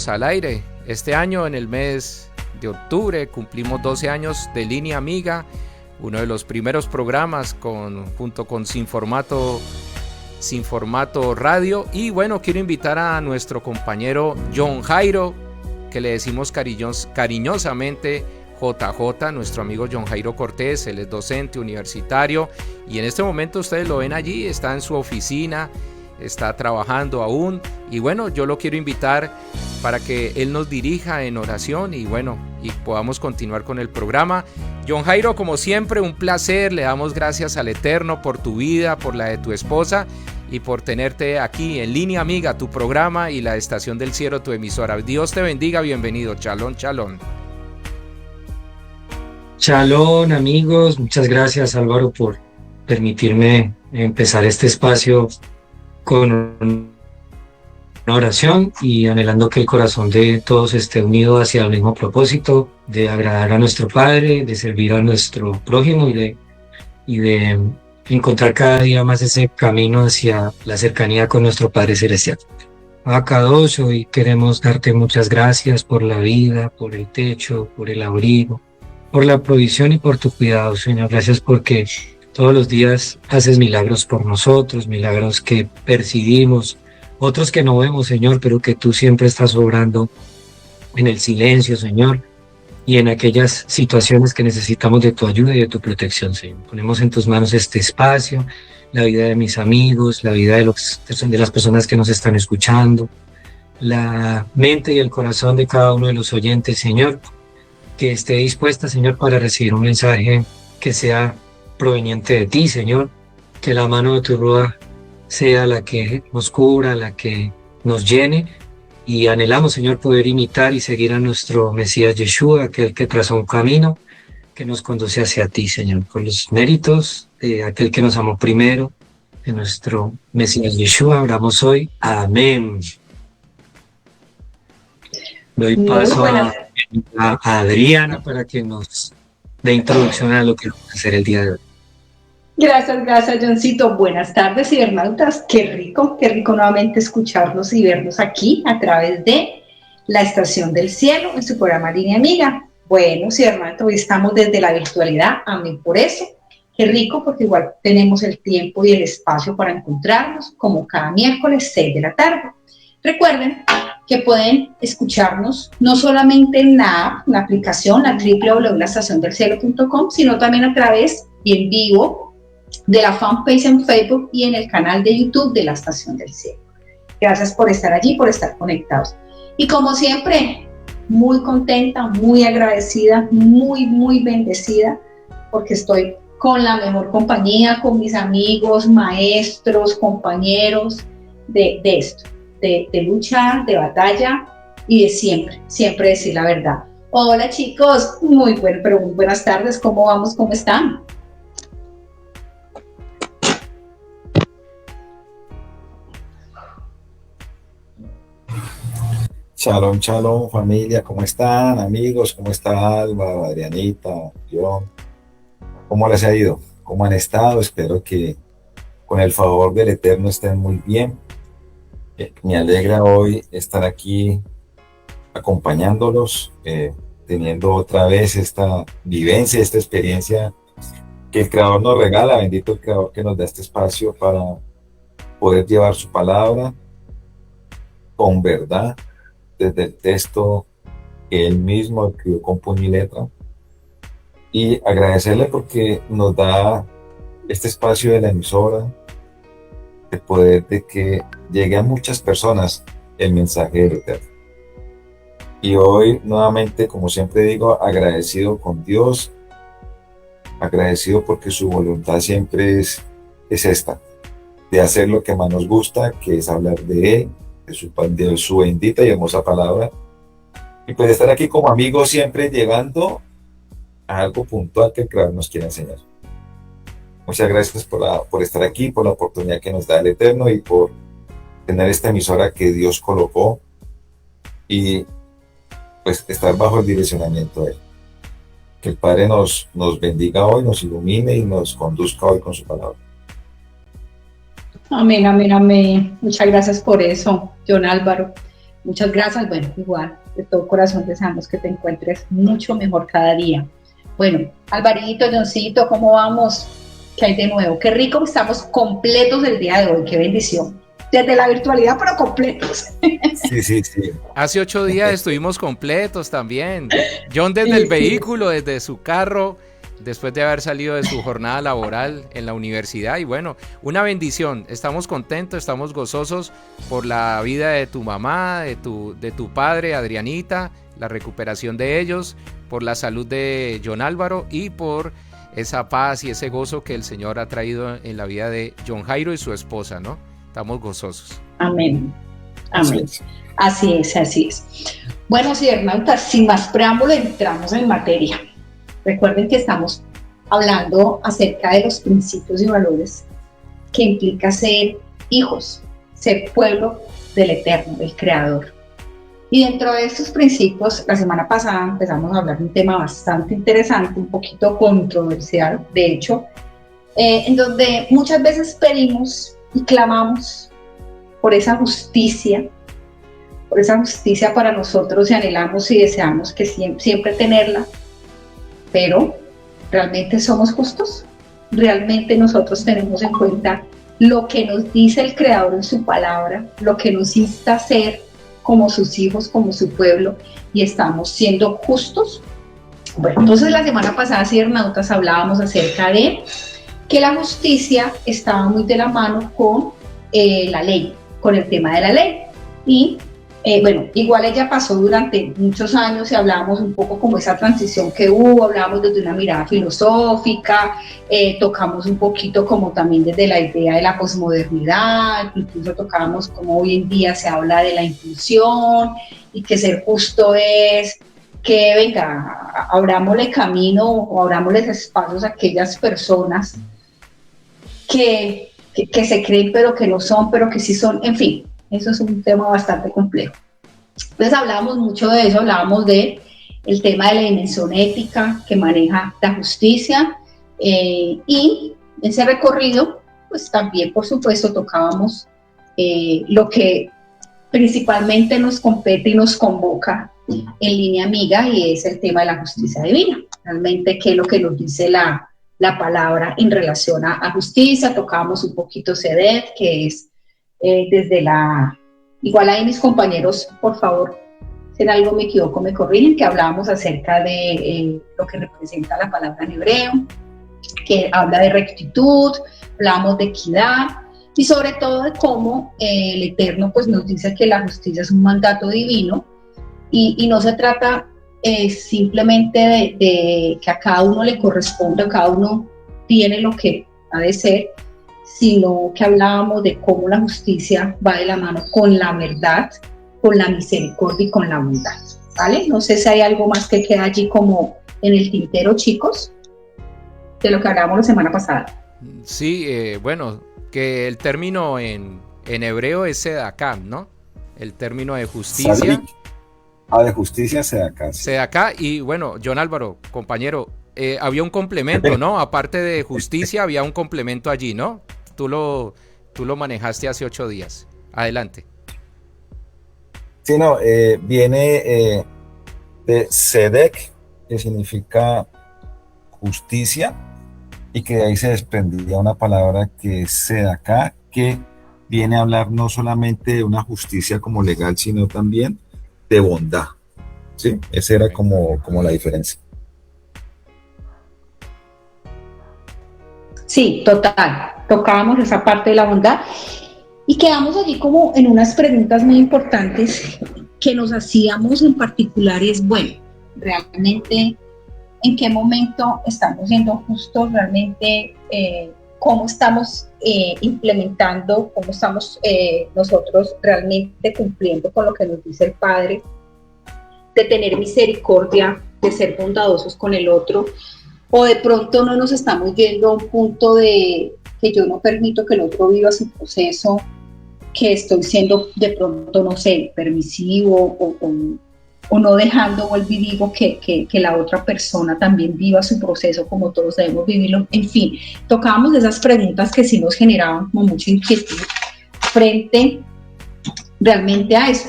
al aire. Este año, en el mes de octubre, cumplimos 12 años de Línea Amiga, uno de los primeros programas junto con Sin Formato Radio. Y bueno, quiero invitar a nuestro compañero John Jairo, que le decimos cariñosamente JJ, nuestro amigo John Jairo Cortés. Él es docente universitario y en este momento ustedes lo ven allí, está en su oficina, está trabajando aún, y bueno, yo lo quiero invitar para que él nos dirija en oración y bueno, y podamos continuar con el programa. John Jairo, como siempre, un placer. Le damos gracias al Eterno por tu vida, por la de tu esposa y por tenerte aquí en Línea Amiga, tu programa, y la Estación del Cielo, tu emisora. Dios te bendiga, bienvenido. Shalom, shalom. Shalom, amigos. Muchas gracias, Álvaro, por permitirme empezar este espacio con una oración y anhelando que el corazón de todos esté unido hacia el mismo propósito de agradar a nuestro Padre, de servir a nuestro prójimo y de encontrar cada día más ese camino hacia la cercanía con nuestro Padre Celestial. Akadosh, hoy queremos darte muchas gracias por la vida, por el techo, por el abrigo, por la provisión y por tu cuidado, Señor. Gracias porque todos los días haces milagros por nosotros, milagros que percibimos, otros que no vemos, Señor, pero que tú siempre estás obrando en el silencio, Señor, y en aquellas situaciones que necesitamos de tu ayuda y de tu protección, Señor. Ponemos en tus manos este espacio, la vida de mis amigos, la vida de las personas que nos están escuchando, la mente y el corazón de cada uno de los oyentes, Señor, que esté dispuesta, Señor, para recibir un mensaje que sea proveniente de ti, Señor, que la mano de tu Ruach sea la que nos cubra, la que nos llene, y anhelamos, Señor, poder imitar y seguir a nuestro Mesías Yeshua, aquel que trazó un camino que nos conduce hacia ti, Señor, con los méritos de aquel que nos amó primero, de nuestro Mesías Yeshua. Oramos hoy. Amén. Doy paso a Adriana para que nos dé introducción a lo que vamos a hacer el día de hoy. Gracias, Johncito. Buenas tardes, cibernautas. Qué rico nuevamente escucharlos y vernos aquí a través de la Estación del Cielo en su programa Línea Amiga. Bueno, cibernautas, hoy estamos desde la virtualidad. Amén por eso. Qué rico, porque igual tenemos el tiempo y el espacio para encontrarnos, como cada miércoles 6 de la tarde. Recuerden que pueden escucharnos no solamente en la app, la aplicación, la www.laestaciondelcielo.com, sino también a través y en vivo de la fanpage en Facebook y en el canal de YouTube de la Estación del Cielo. Gracias por estar allí, por estar conectados. Y como siempre, muy contenta, muy agradecida, muy bendecida, porque estoy con la mejor compañía, con mis amigos, maestros, compañeros de esto, de lucha, de batalla y de siempre decir la verdad. Hola chicos, muy buenas tardes, ¿cómo vamos? ¿Cómo están? Shalom, shalom, familia, ¿cómo están? Amigos, ¿cómo está Alba, Adrianita, yo? ¿Cómo les ha ido? ¿Cómo han estado? Espero que con el favor del Eterno estén muy bien. Me alegra hoy estar aquí acompañándolos, teniendo otra vez esta vivencia, esta experiencia que el Creador nos regala. Bendito el Creador que nos da este espacio para poder llevar su palabra con verdad, desde el texto que él mismo escribió con puño y letra, y agradecerle porque nos da este espacio de la emisora, de poder de que llegue a muchas personas el mensaje del Eterno. Y hoy nuevamente, como siempre digo, agradecido con Dios, agradecido porque su voluntad siempre es esta, de hacer lo que más nos gusta, que es hablar de él, de su bendita y hermosa palabra, y pues estar aquí como amigos, siempre llegando a algo puntual que el Creador nos quiere enseñar. Muchas gracias por estar aquí, por la oportunidad que nos da el Eterno y por tener esta emisora que Dios colocó y pues estar bajo el direccionamiento de él. Que el Padre nos bendiga hoy, nos ilumine y nos conduzca hoy con su palabra. Amén. Muchas gracias por eso, John Álvaro. Muchas gracias. Bueno, igual, de todo corazón deseamos que te encuentres mucho mejor cada día. Bueno, Alvarito, Johncito, ¿cómo vamos? ¿Qué hay de nuevo? Qué rico, estamos completos el día de hoy, qué bendición. Desde la virtualidad, pero completos. Sí, sí, sí. Hace 8 días estuvimos completos también. John desde el vehículo, desde su carro, después de haber salido de su jornada laboral en la universidad. Y bueno, una bendición. Estamos contentos, estamos gozosos por la vida de tu mamá, de tu padre, Adrianita, la recuperación de ellos, por la salud de John Álvaro y por esa paz y ese gozo que el Señor ha traído en la vida de John Jairo y su esposa, ¿no? Estamos gozosos. Amén. Amén. Así es, así es. Bueno, cibernautas, sin más preámbulo, entramos en materia. Recuerden que estamos hablando acerca de los principios y valores que implica ser hijos, ser pueblo del Eterno, del Creador. Y dentro de estos principios, la semana pasada empezamos a hablar de un tema bastante interesante, un poquito controversial, de hecho, en donde muchas veces pedimos y clamamos por esa justicia para nosotros y anhelamos y deseamos que siempre tenerla, pero ¿realmente somos justos? ¿Realmente nosotros tenemos en cuenta lo que nos dice el Creador en su palabra, lo que nos insta a ser como sus hijos, como su pueblo, y estamos siendo justos? Bueno, entonces la semana pasada, cibernautas, hablábamos acerca de que la justicia estaba muy de la mano con la ley, con el tema de la ley. Y bueno, igual ella pasó durante muchos años y hablábamos un poco como esa transición que hubo, hablábamos desde una mirada filosófica, tocamos un poquito como también desde la idea de la posmodernidad, incluso tocábamos como hoy en día se habla de la inclusión y que ser justo es que, venga, abrámosle camino o abrámosles espacios a aquellas personas que se creen pero que no son, pero que sí son, en fin, eso es un tema bastante complejo. Entonces hablábamos mucho de eso, hablábamos de el tema de la dimensión ética que maneja la justicia y en ese recorrido, pues también por supuesto tocábamos lo que principalmente nos compete y nos convoca en Línea Amiga y es el tema de la justicia divina. Realmente qué es lo que nos dice la palabra en relación a justicia. Tocábamos un poquito Sedet, que es desde la... Igual ahí mis compañeros, por favor, si en algo me equivoco me corrigen, que hablábamos acerca de lo que representa la palabra en hebreo, que habla de rectitud, hablamos de equidad y sobre todo de cómo el Eterno pues nos dice que la justicia es un mandato divino y no se trata simplemente de que a cada uno le corresponde, a cada uno tiene lo que ha de ser, sino que hablábamos de cómo la justicia va de la mano con la verdad, con la misericordia y con la bondad, ¿vale? No sé si hay algo más que queda allí como en el tintero, chicos, de lo que hablábamos la semana pasada. Sí, bueno, que el término en hebreo es Sedakam, ¿no? El término de justicia. De justicia Sedakam. Sedakam, y bueno, John Álvaro, compañero, había un complemento, ¿no? Aparte de justicia, había un complemento allí, ¿no? Tú lo manejaste hace 8 días. Adelante. Sí, no, viene de Sedek, que significa justicia, y que de ahí se desprendía una palabra que es Sedakam, que viene a hablar no solamente de una justicia como legal, sino también de bondad. ¿Sí? Esa era como la diferencia. Sí, total. Tocábamos esa parte de la bondad y quedamos allí como en unas preguntas muy importantes que nos hacíamos en particular y es, bueno, realmente en qué momento estamos siendo justos, realmente cómo estamos implementando, cómo estamos nosotros realmente cumpliendo con lo que nos dice el Padre, de tener misericordia, de ser bondadosos con el otro, o de pronto no nos estamos yendo a un punto de que yo no permito que el otro viva su proceso, que estoy siendo de pronto, no sé, permisivo o no dejando, vuelvo y digo, que la otra persona también viva su proceso como todos debemos vivirlo. En fin, tocábamos esas preguntas que sí nos generaban como mucha inquietud frente realmente a eso.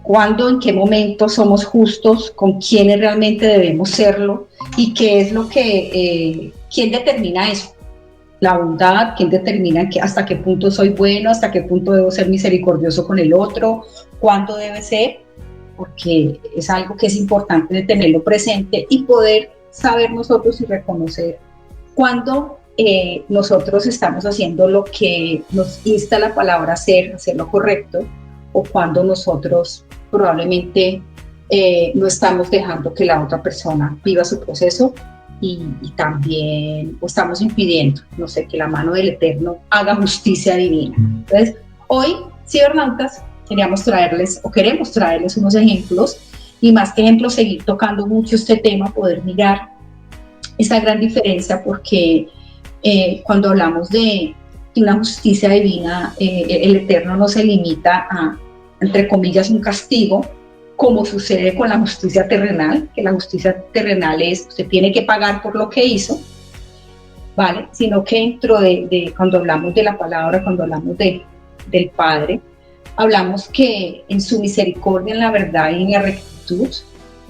cuándo, en qué momento somos justos, con quiénes realmente debemos serlo y qué es lo que, quién determina eso. La bondad, quién determina hasta qué punto soy bueno, hasta qué punto debo ser misericordioso con el otro, cuándo debe ser, porque es algo que es importante de tenerlo presente y poder saber nosotros y reconocer cuándo nosotros estamos haciendo lo que nos insta la palabra hacer lo correcto, o cuando nosotros probablemente no estamos dejando que la otra persona viva su proceso y también o estamos impidiendo, no sé, que la mano del Eterno haga justicia divina. Entonces, hoy, cibernautas, queremos traerles unos ejemplos, y más que ejemplos, seguir tocando mucho este tema, poder mirar esa gran diferencia, porque cuando hablamos de una justicia divina, el Eterno no se limita a, entre comillas, un castigo, como sucede con la justicia terrenal, que la justicia terrenal es, usted tiene que pagar por lo que hizo, ¿vale? Sino que dentro de cuando hablamos de la palabra, cuando hablamos del Padre, hablamos que en su misericordia, en la verdad y en la rectitud,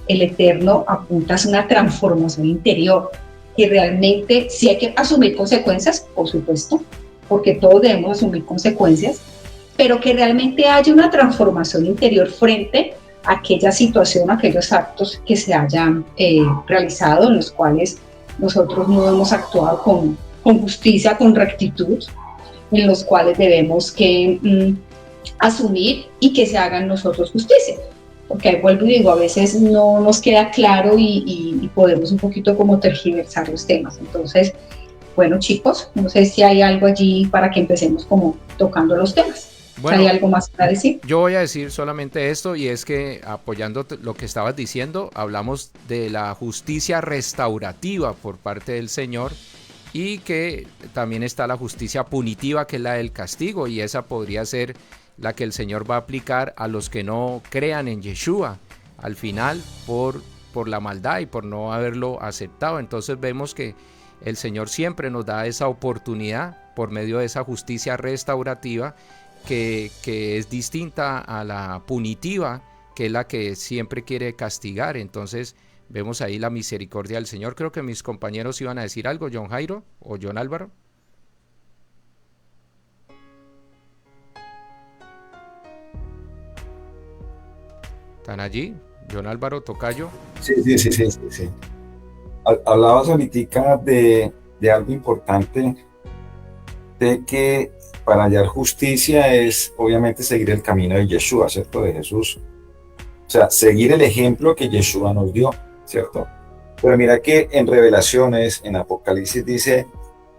el Eterno apunta a una transformación interior, y realmente sí hay que asumir consecuencias, por supuesto, porque todos debemos asumir consecuencias, pero que realmente haya una transformación interior frente a aquella situación, a aquellos actos que se hayan realizado, en los cuales nosotros no hemos actuado con justicia, con rectitud, en los cuales debemos que asumir y que se haga en nosotros justicia. Porque ahí vuelvo y digo, a veces no nos queda claro y podemos un poquito como tergiversar los temas. Entonces, bueno, chicos, no sé si hay algo allí para que empecemos como tocando los temas. Bueno, ¿hay algo más para decir? Yo voy a decir solamente esto, y es que, apoyando lo que estabas diciendo, hablamos de la justicia restaurativa por parte del Señor, y que también está la justicia punitiva, que es la del castigo, y esa podría ser la que el Señor va a aplicar a los que no crean en Yeshua al final por la maldad y por no haberlo aceptado. Entonces vemos que el Señor siempre nos da esa oportunidad por medio de esa justicia restaurativa que es distinta a la punitiva, que es la que siempre quiere castigar. Entonces vemos ahí la misericordia del Señor. Creo que mis compañeros iban a decir algo, John Jairo o John Álvaro. ¿Están allí? John Álvaro, tocayo. Sí. Hablabas ahorita de algo importante, de que para hallar justicia es obviamente seguir el camino de Yeshua, ¿cierto? De Jesús. O sea, seguir el ejemplo que Yeshua nos dio, ¿cierto? Pero mira que en Revelaciones, en Apocalipsis dice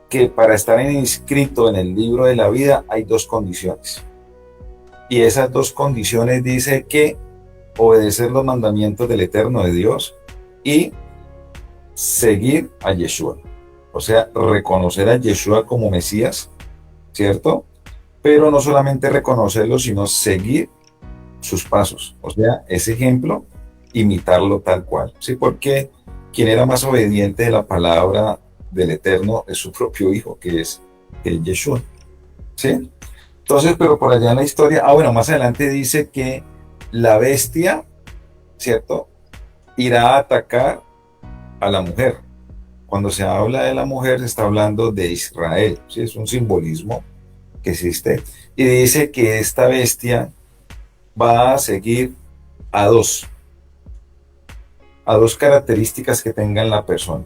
que para estar inscrito en el libro de la vida hay dos condiciones. Y esas dos condiciones dice que obedecer los mandamientos del Eterno de Dios y seguir a Yeshua. O sea, reconocer a Yeshua como Mesías, ¿cierto? Pero no solamente reconocerlo, sino seguir sus pasos. O sea, ese ejemplo, imitarlo tal cual. ¿Sí? Porque quien era más obediente de la palabra del Eterno es su propio Hijo, que es Yeshua. ¿Sí? Entonces, pero por allá en la historia, bueno, más adelante dice que la bestia, ¿cierto?, irá a atacar a la mujer. Cuando se habla de la mujer, se está hablando de Israel, ¿sí? Es un simbolismo que existe. Y dice que esta bestia va a seguir a dos características que tenga la persona.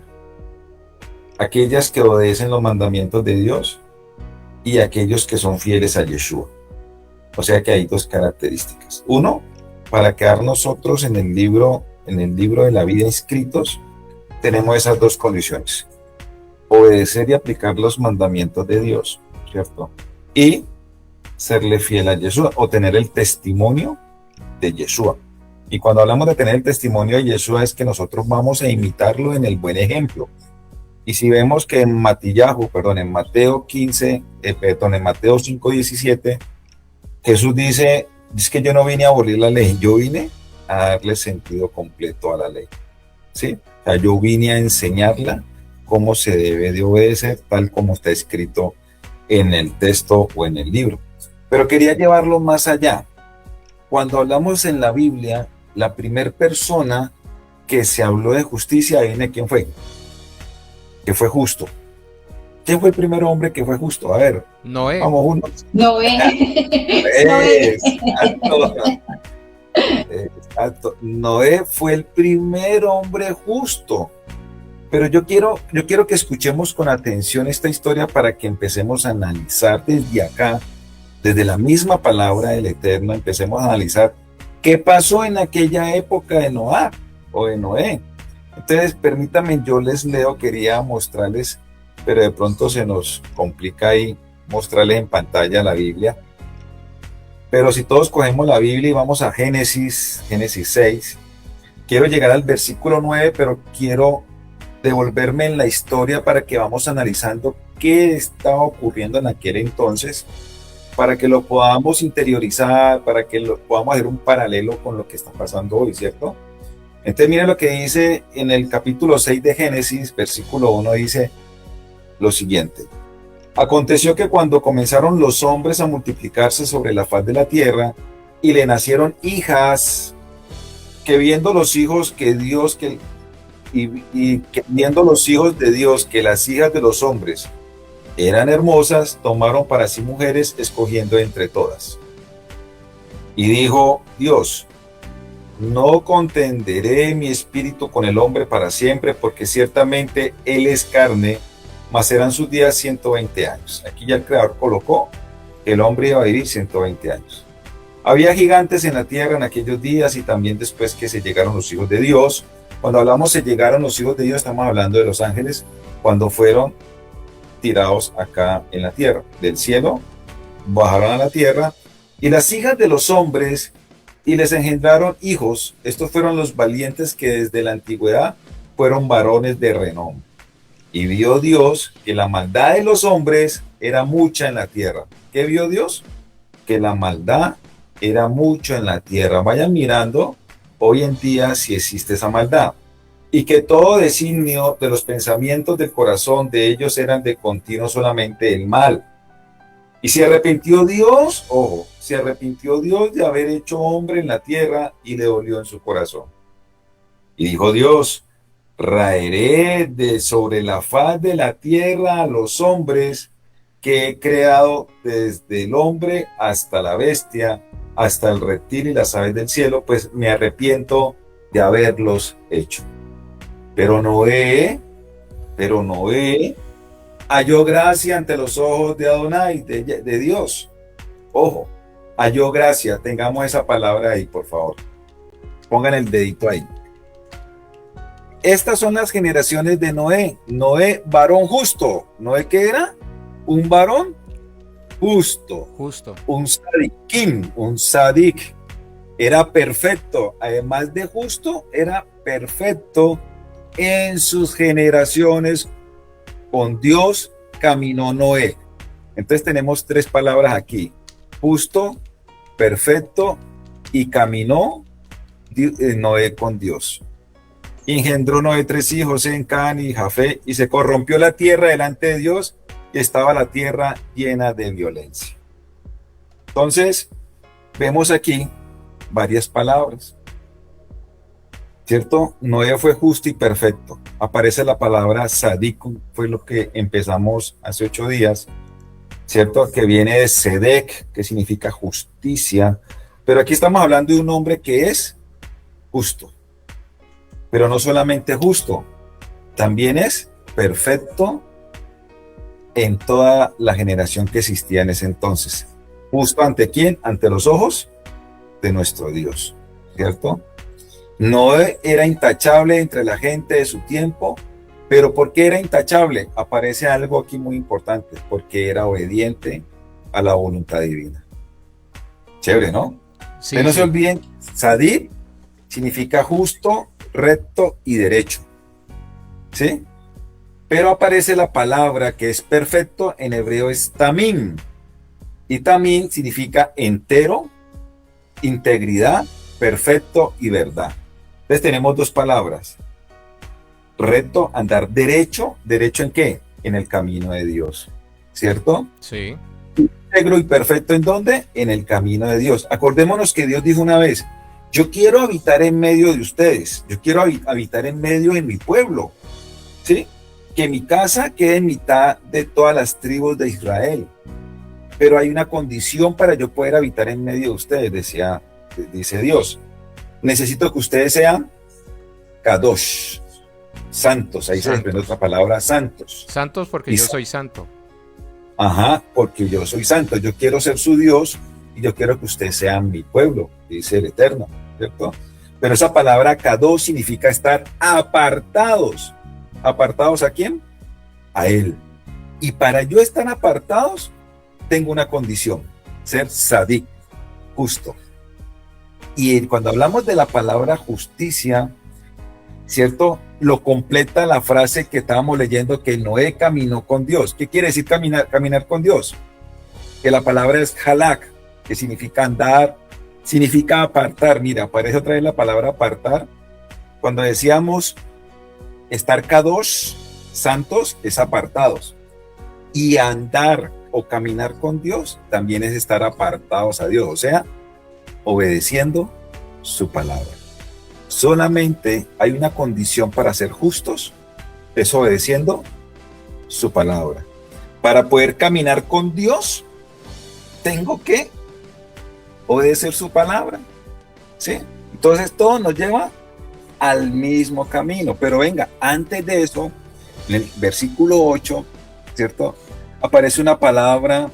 Aquellas que obedecen los mandamientos de Dios y aquellos que son fieles a Yeshua. O sea que hay dos características. Uno, para quedar nosotros en el libro de la vida inscritos, tenemos esas dos condiciones: obedecer y aplicar los mandamientos de Dios, ¿cierto? Y serle fiel a Yeshua, o tener el testimonio de Yeshua. Y cuando hablamos de tener el testimonio de Yeshua, es que nosotros vamos a imitarlo en el buen ejemplo. Y si vemos que en Mateo 5:17, Jesús dice, es que yo no vine a abolir la ley, yo vine a darle sentido completo a la ley. ¿Sí? O sea, yo vine a enseñarla cómo se debe de obedecer, tal como está escrito en el texto o en el libro. Pero quería llevarlo más allá. Cuando hablamos en la Biblia, la primera persona que se habló de justicia, ¿viene quién fue? Que fue justo. ¿Quién fue el primer hombre que fue justo? A ver, Noé. vamos unos. Noé. Noé. Exacto. Exacto. Noé fue el primer hombre justo. Pero yo quiero que escuchemos con atención esta historia para que empecemos a analizar desde acá, desde la misma palabra del Eterno, empecemos a analizar qué pasó en aquella época de Noé o de Noé. Entonces, permítanme, yo les leo, quería mostrarles, pero de pronto se nos complica ahí mostrarles en pantalla la Biblia. Pero si todos cogemos la Biblia y vamos a Génesis 6, quiero llegar al versículo 9, pero quiero devolverme en la historia para que vamos analizando qué estaba ocurriendo en aquel entonces, para que lo podamos interiorizar, para que podamos hacer un paralelo con lo que está pasando hoy, ¿cierto? Entonces miren lo que dice en el capítulo 6 de Génesis, versículo 1, dice lo siguiente: aconteció que cuando comenzaron los hombres a multiplicarse sobre la faz de la tierra, y le nacieron hijas, que viendo los hijos que Dios, viendo los hijos de Dios que las hijas de los hombres eran hermosas, tomaron para sí mujeres, escogiendo entre todas. Y dijo Dios: no contenderé mi espíritu con el hombre para siempre, porque ciertamente él es carne, mas serán sus días 120 años. Aquí ya el Creador colocó que el hombre iba a vivir 120 años. Había gigantes en la tierra en aquellos días, y también después que se llegaron los hijos de Dios. Cuando hablamos se llegaron los hijos de Dios, estamos hablando de los ángeles, cuando fueron tirados acá en la tierra. Del cielo bajaron a la tierra, y las hijas de los hombres, y les engendraron hijos. Estos fueron los valientes que desde la antigüedad fueron varones de renombre. Y vio Dios que la maldad de los hombres era mucha en la tierra. ¿Qué vio Dios? Que la maldad era mucho en la tierra. Vayan mirando hoy en día si existe esa maldad. Y que todo designio de los pensamientos del corazón de ellos eran de continuo solamente el mal. Y se arrepintió Dios, ojo, se arrepintió Dios de haber hecho hombre en la tierra, y le dolió en su corazón. Y dijo Dios: raeré de sobre la faz de la tierra a los hombres que he creado, desde el hombre hasta la bestia, hasta el reptil y las aves del cielo, pues me arrepiento de haberlos hecho. Pero Noé halló gracia ante los ojos de Adonai, de Dios. Ojo, halló gracia. Tengamos esa palabra ahí, por favor. Pongan el dedito ahí. Estas son las generaciones de Noé. Noé, varón justo. ¿Noé qué era? Un varón justo. Un sadikim, un sadik. Era perfecto. Además de justo, era perfecto en sus generaciones. Con Dios caminó Noé. Entonces tenemos tres palabras aquí: justo, perfecto y caminó Noé con Dios. Engendró Noé 3 hijos, Sem, Cam y Jafet, y se corrompió la tierra delante de Dios, y estaba la tierra llena de violencia. Entonces vemos aquí varias palabras, ¿cierto? Noé fue justo y perfecto. Aparece la palabra sadikum, fue lo que empezamos hace 8 días, ¿cierto? Que viene de sedek, que significa justicia. Pero aquí estamos hablando de un hombre que es justo. Pero no solamente justo, también es perfecto en toda la generación que existía en ese entonces. ¿Justo ante quién? Ante los ojos de nuestro Dios, ¿cierto? Noé era intachable entre la gente de su tiempo, pero ¿por qué era intachable? Aparece algo aquí muy importante: porque era obediente a la voluntad divina. Chévere, ¿no? Sí, no se olviden, Sadir significa justo, recto y derecho, ¿sí? Pero aparece la palabra que es perfecto, en hebreo es tamim, y tamim significa entero, integridad, perfecto y verdad. Entonces tenemos dos palabras: recto, andar derecho. ¿Derecho en qué? En el camino de Dios, ¿cierto? Sí. íntegro y perfecto, ¿en dónde? En el camino de Dios. Acordémonos que Dios dijo una vez, yo quiero habitar en medio de ustedes, yo quiero habitar en medio de mi pueblo, ¿sí? Que mi casa quede en mitad de todas las tribus de Israel. Pero hay una condición para yo poder habitar en medio de ustedes, dice Dios. Necesito que ustedes sean Kadosh, santos. Ahí se desprende otra palabra, santos. Santos porque yo soy santo. Ajá, porque yo soy santo. Yo quiero ser su Dios y yo quiero que ustedes sean mi pueblo, dice el Eterno, ¿cierto? Pero esa palabra Kadosh significa estar apartados. ¿Apartados a quién? A Él. Y para yo estar apartados, tengo una condición, ser sadik, justo. Y cuando hablamos de la palabra justicia, ¿cierto? Lo completa la frase que estábamos leyendo, que Noé caminó con Dios. ¿Qué quiere decir caminar con Dios? Que la palabra es halak, que significa andar, significa apartar. Mira, aparece otra vez la palabra apartar. Cuando decíamos estar kadosh, santos, es apartados. Y andar o caminar con Dios también es estar apartados a Dios, o sea, obedeciendo su palabra. Solamente hay una condición para ser justos, es obedeciendo su palabra. Para poder caminar con Dios, tengo que obedecer su palabra, ¿sí? Entonces todo nos lleva al mismo camino. Pero venga, antes de eso, en el versículo 8, ¿cierto? Aparece una palabra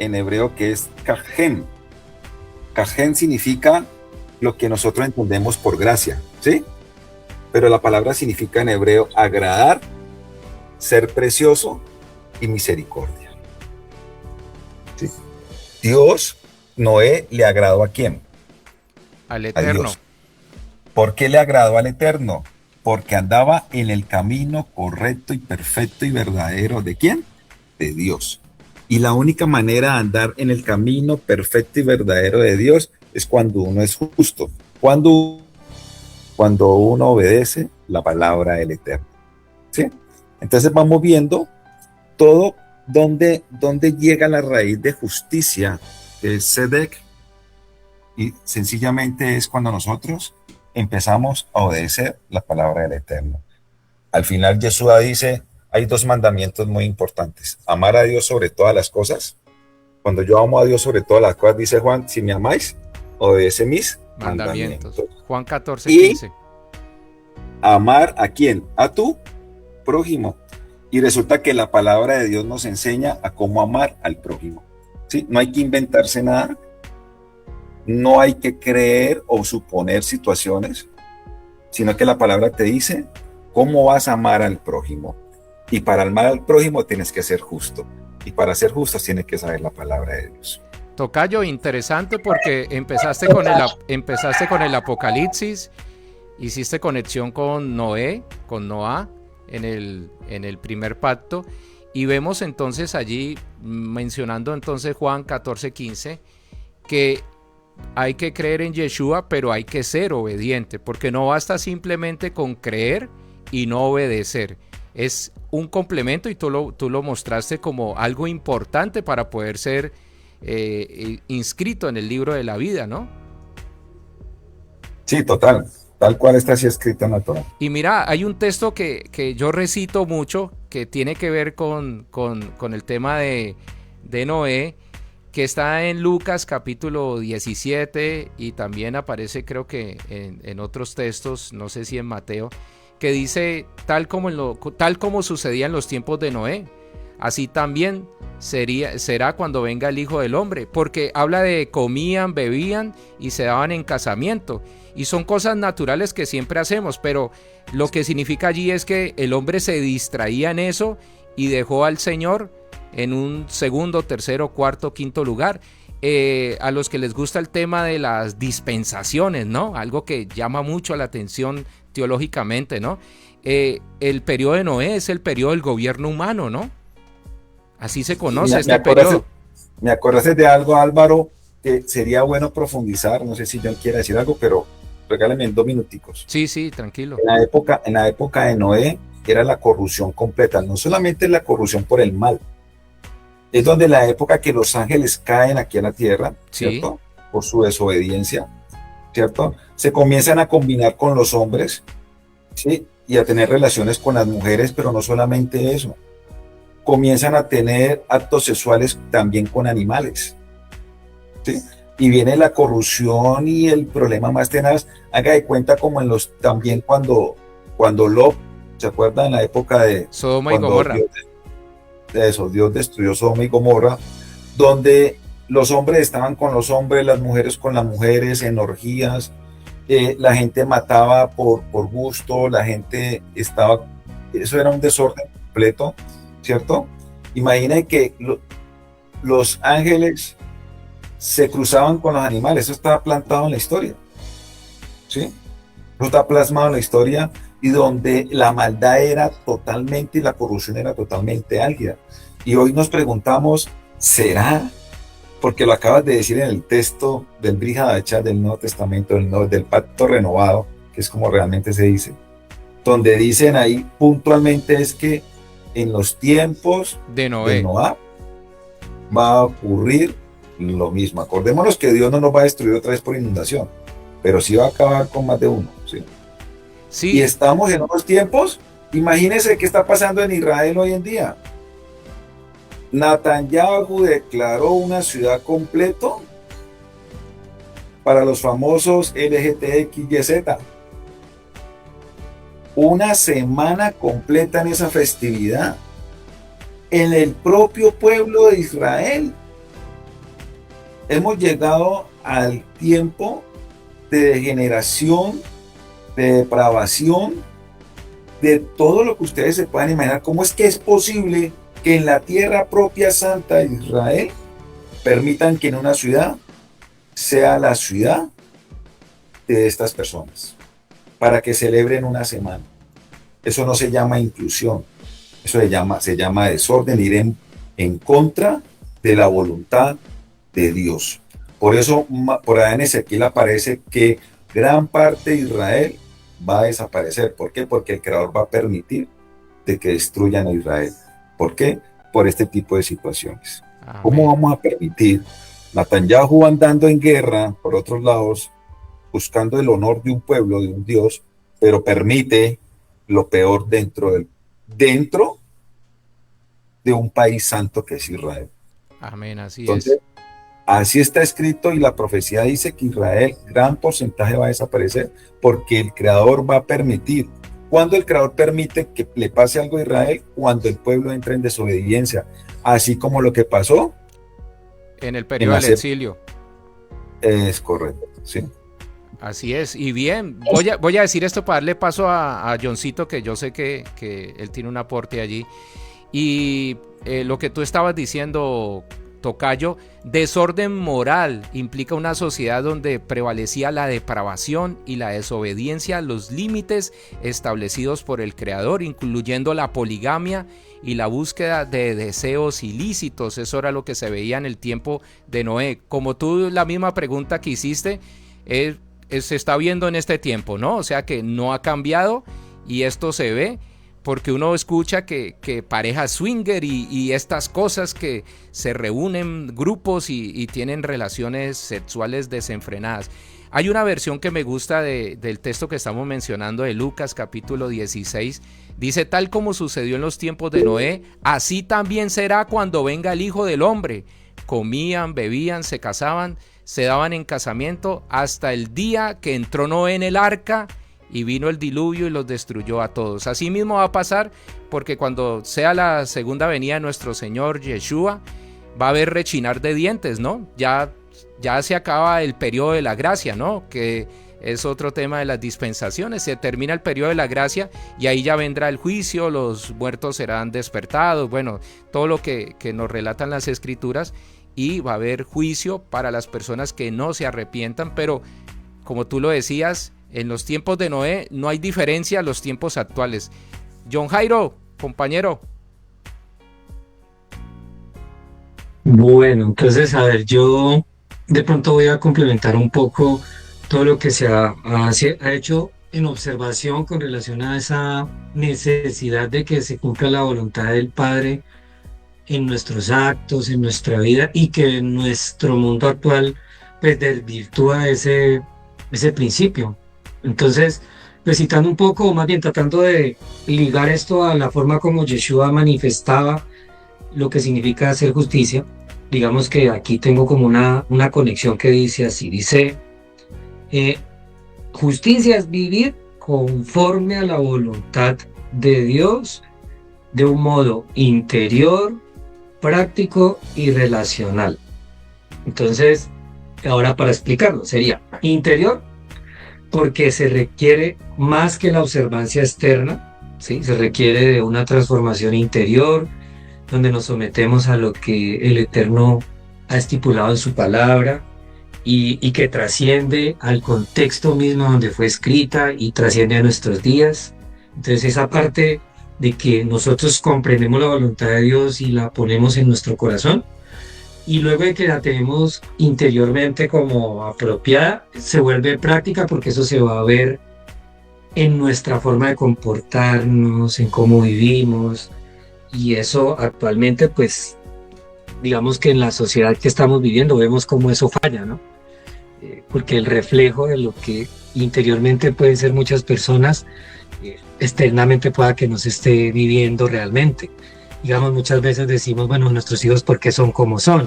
en hebreo que es kajem. Kajem significa lo que nosotros entendemos por gracia, ¿sí? Pero la palabra significa en hebreo agradar, ser precioso y misericordia, ¿sí? Dios, Noé le agradó ¿a quién? Al Eterno. A Dios. ¿Por qué le agradó al Eterno? Porque andaba en el camino correcto y perfecto y verdadero. ¿De quién? De Dios. Y la única manera de andar en el camino perfecto y verdadero de Dios es cuando uno es justo, cuando uno obedece la palabra del Eterno, ¿sí? Entonces vamos viendo todo donde llega la raíz de justicia, que es Sedek, y sencillamente es cuando nosotros empezamos a obedecer la palabra del Eterno. Al final Yeshua dice, hay dos mandamientos muy importantes: amar a Dios sobre todas las cosas. Cuando yo amo a Dios sobre todas las cosas, dice Juan, si me amáis, obedece mis mandamientos. Juan 14:15. Y amar ¿a quién? A tu prójimo. Y resulta que la palabra de Dios nos enseña a cómo amar al prójimo, ¿sí? No hay que inventarse nada, no hay que creer o suponer situaciones, sino que la palabra te dice cómo vas a amar al prójimo. Y para amar al prójimo tienes que ser justo. Y para ser justo tienes que saber la palabra de Dios. Tocayo, interesante porque empezaste con el Apocalipsis, hiciste conexión con Noé, con Noah en el primer pacto, y vemos entonces allí, mencionando entonces Juan 14:15, que hay que creer en Yeshua, pero hay que ser obediente, porque no basta simplemente con creer y no obedecer. Es un complemento, y tú lo mostraste como algo importante para poder ser inscrito en el libro de la vida, ¿no? Sí, total, tal cual está así escrito en la Torah. Y mira, hay un texto que yo recito mucho, que tiene que ver con el tema de Noé, que está en Lucas capítulo 17, y también aparece creo que en otros textos, no sé si en Mateo, que dice, tal como sucedía en los tiempos de Noé, así también será cuando venga el Hijo del Hombre, porque habla de comían, bebían y se daban en casamiento, y son cosas naturales que siempre hacemos, pero lo que significa allí es que el hombre se distraía en eso y dejó al Señor en un segundo, tercero, cuarto, quinto lugar. A los que les gusta el tema de las dispensaciones, ¿no? Algo que llama mucho la atención teológicamente, ¿no? El periodo de Noé es el periodo del gobierno humano, ¿no? Así se conoce este periodo. Me acordaste de algo, Álvaro, que sería bueno profundizar. No sé si John quiere decir algo, pero regálame en 2 minuticos. Sí, tranquilo. En la época de Noé era la corrupción completa, no solamente la corrupción por el mal, Es donde la época que los ángeles caen aquí a la tierra, Sí. ¿cierto? Por su desobediencia, ¿cierto? Se comienzan a combinar con los hombres, ¿sí? Y a tener relaciones con las mujeres, pero no solamente eso. Comienzan a tener actos sexuales también con animales, ¿sí? Y viene la corrupción y el problema más tenaz. Haga de cuenta como en los, también cuando Lot, ¿se acuerdan? En la época de Sodoma y cuando Gomorra. Dios destruyó Sodoma y Gomorra, donde los hombres estaban con los hombres, las mujeres con las mujeres, en orgías, la gente mataba por gusto, la gente estaba, eso era un desorden completo, ¿cierto? Imaginen que los ángeles se cruzaban con los animales, eso estaba plantado en la historia, ¿sí? Eso está plasmado en la historia y donde la maldad era totalmente y la corrupción era totalmente álgida. Y hoy nos preguntamos, ¿será? Porque lo acabas de decir en el texto del Brit Hadashah del Nuevo Testamento, del Pacto Renovado, que es como realmente se dice, donde dicen ahí puntualmente es que en los tiempos De Noé. Noah va a ocurrir lo mismo. Acordémonos que Dios no nos va a destruir otra vez por inundación, pero sí va a acabar con más de uno, ¿sí? Sí. Y estamos en unos tiempos, imagínense qué está pasando en Israel hoy en día. Netanyahu declaró una ciudad completo para los famosos LGTXYZ. Una semana completa en esa festividad en el propio pueblo de Israel. Hemos llegado al tiempo de degeneración, de depravación, de todo lo que ustedes se puedan imaginar. ¿Cómo es que es posible que en la tierra propia santa de Israel permitan que en una ciudad sea la ciudad de estas personas para que celebren una semana? Eso no se llama inclusión, eso se llama desorden, ir en contra de la voluntad de Dios. Por eso, por ahí en Ezequiel aparece que gran parte de Israel va a desaparecer. ¿Por qué? Porque el Creador va a permitir de que destruyan a Israel. ¿Por qué? Por este tipo de situaciones. Amén. ¿Cómo vamos a permitir Netanyahu andando en guerra por otros lados, buscando el honor de un pueblo, de un Dios, pero permite lo peor dentro de un país santo que es Israel? Amén, así Entonces, es. así está escrito y la profecía dice que Israel, gran porcentaje va a desaparecer porque el Creador va a permitir. ¿Cuándo el Creador permite que le pase algo a Israel? Cuando el pueblo entra en desobediencia, así como lo que pasó En el periodo del exilio. Es correcto, sí. Así es. Y bien, voy a decir esto para darle paso a Johncito, que yo sé que él tiene un aporte allí. Y lo que tú estabas diciendo, Tocayo, desorden moral implica una sociedad donde prevalecía la depravación y la desobediencia a los límites establecidos por el Creador, incluyendo la poligamia y la búsqueda de deseos ilícitos. Eso era lo que se veía en el tiempo de Noé. Como tú, la misma pregunta que hiciste, se está viendo en este tiempo, ¿no? O sea que no ha cambiado y esto se ve. Porque uno escucha que parejas swinger y estas cosas que se reúnen grupos y tienen relaciones sexuales desenfrenadas. Hay una versión que me gusta del texto que estamos mencionando de Lucas capítulo 16. Dice, tal como sucedió en los tiempos de Noé, así también será cuando venga el Hijo del Hombre. Comían, bebían, se casaban, se daban en casamiento hasta el día que entró Noé en el arca y vino el diluvio y los destruyó a todos. Así mismo va a pasar, porque cuando sea la segunda venida de nuestro Señor Yeshua, va a haber rechinar de dientes, ¿no? Ya se acaba el periodo de la gracia, ¿no? Que es otro tema de las dispensaciones. Se termina el periodo de la gracia y ahí ya vendrá el juicio, los muertos serán despertados, bueno, todo lo que nos relatan las escrituras, y va a haber juicio para las personas que no se arrepientan, pero como tú lo decías, en los tiempos de Noé no hay diferencia a los tiempos actuales. John Jairo, compañero. Bueno, entonces, a ver, yo de pronto voy a complementar un poco todo lo que se ha hecho en observación con relación a esa necesidad de que se cumpla la voluntad del Padre en nuestros actos, en nuestra vida, y que en nuestro mundo actual pues desvirtúa ese principio. Entonces, pues citando un poco, o más bien tratando de ligar esto a la forma como Yeshua manifestaba lo que significa hacer justicia, digamos que aquí tengo como una conexión que dice así, dice, justicia es vivir conforme a la voluntad de Dios de un modo interior, práctico y relacional. Entonces, ahora para explicarlo, sería interior, porque se requiere más que la observancia externa, ¿sí? Se requiere de una transformación interior, donde nos sometemos a lo que el Eterno ha estipulado en su palabra y que trasciende al contexto mismo donde fue escrita y trasciende a nuestros días. Entonces esa parte de que nosotros comprendemos la voluntad de Dios y la ponemos en nuestro corazón, y luego de que la tenemos interiormente como apropiada, se vuelve práctica porque eso se va a ver en nuestra forma de comportarnos, en cómo vivimos, y eso actualmente pues digamos que en la sociedad que estamos viviendo vemos cómo eso falla, ¿no? Porque el reflejo de lo que interiormente pueden ser muchas personas, externamente pueda que no se esté viviendo realmente. Digamos, muchas veces decimos, bueno, nuestros hijos ¿por qué son como son?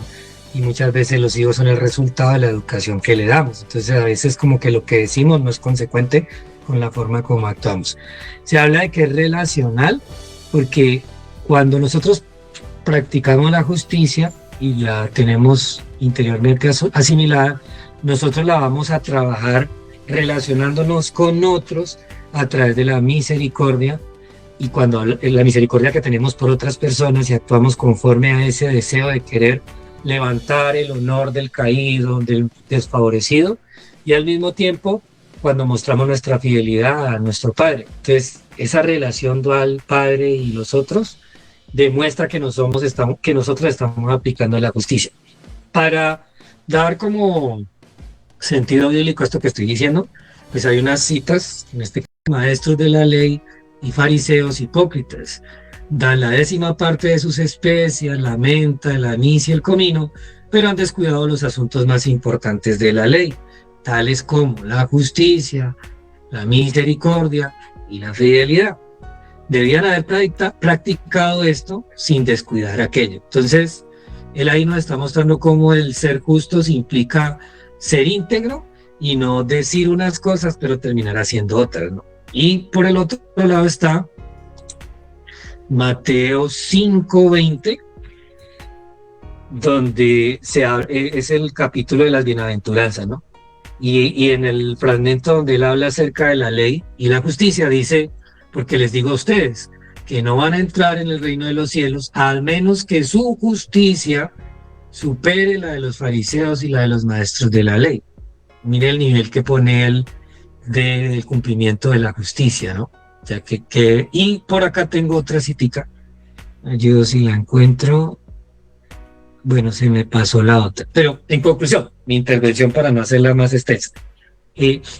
Y muchas veces los hijos son el resultado de la educación que le damos. Entonces a veces como que lo que decimos no es consecuente con la forma como actuamos. Se habla de que es relacional porque cuando nosotros practicamos la justicia y la tenemos interiormente asimilada, nosotros la vamos a trabajar relacionándonos con otros a través de la misericordia, y cuando la misericordia que tenemos por otras personas y actuamos conforme a ese deseo de querer levantar el honor del caído, del desfavorecido, y al mismo tiempo cuando mostramos nuestra fidelidad a nuestro Padre. Entonces esa relación dual Padre y los otros demuestra que nosotros estamos aplicando la justicia. Para dar como sentido bíblico a esto que estoy diciendo, pues hay unas citas, en este caso, maestros de la ley y fariseos hipócritas, dan la 10ª parte de sus especias, la menta, el anís y el comino, pero han descuidado los asuntos más importantes de la ley, tales como la justicia, la misericordia y la fidelidad. Debían haber practicado esto sin descuidar aquello. Entonces, él ahí nos está mostrando cómo el ser justos implica ser íntegro y no decir unas cosas pero terminar haciendo otras, ¿no? Y por el otro lado está Mateo 5:20, donde es el capítulo de las bienaventuranzas, ¿no? Y en el fragmento donde él habla acerca de la ley y la justicia dice, porque les digo a ustedes que no van a entrar en el reino de los cielos al menos que su justicia supere la de los fariseos y la de los maestros de la ley. Mire el nivel que pone él del cumplimiento de la justicia, ¿no? Ya y por acá tengo otra citica, ayudo si la encuentro. Bueno, se me pasó la otra, pero en conclusión, mi intervención para no hacerla más extensa,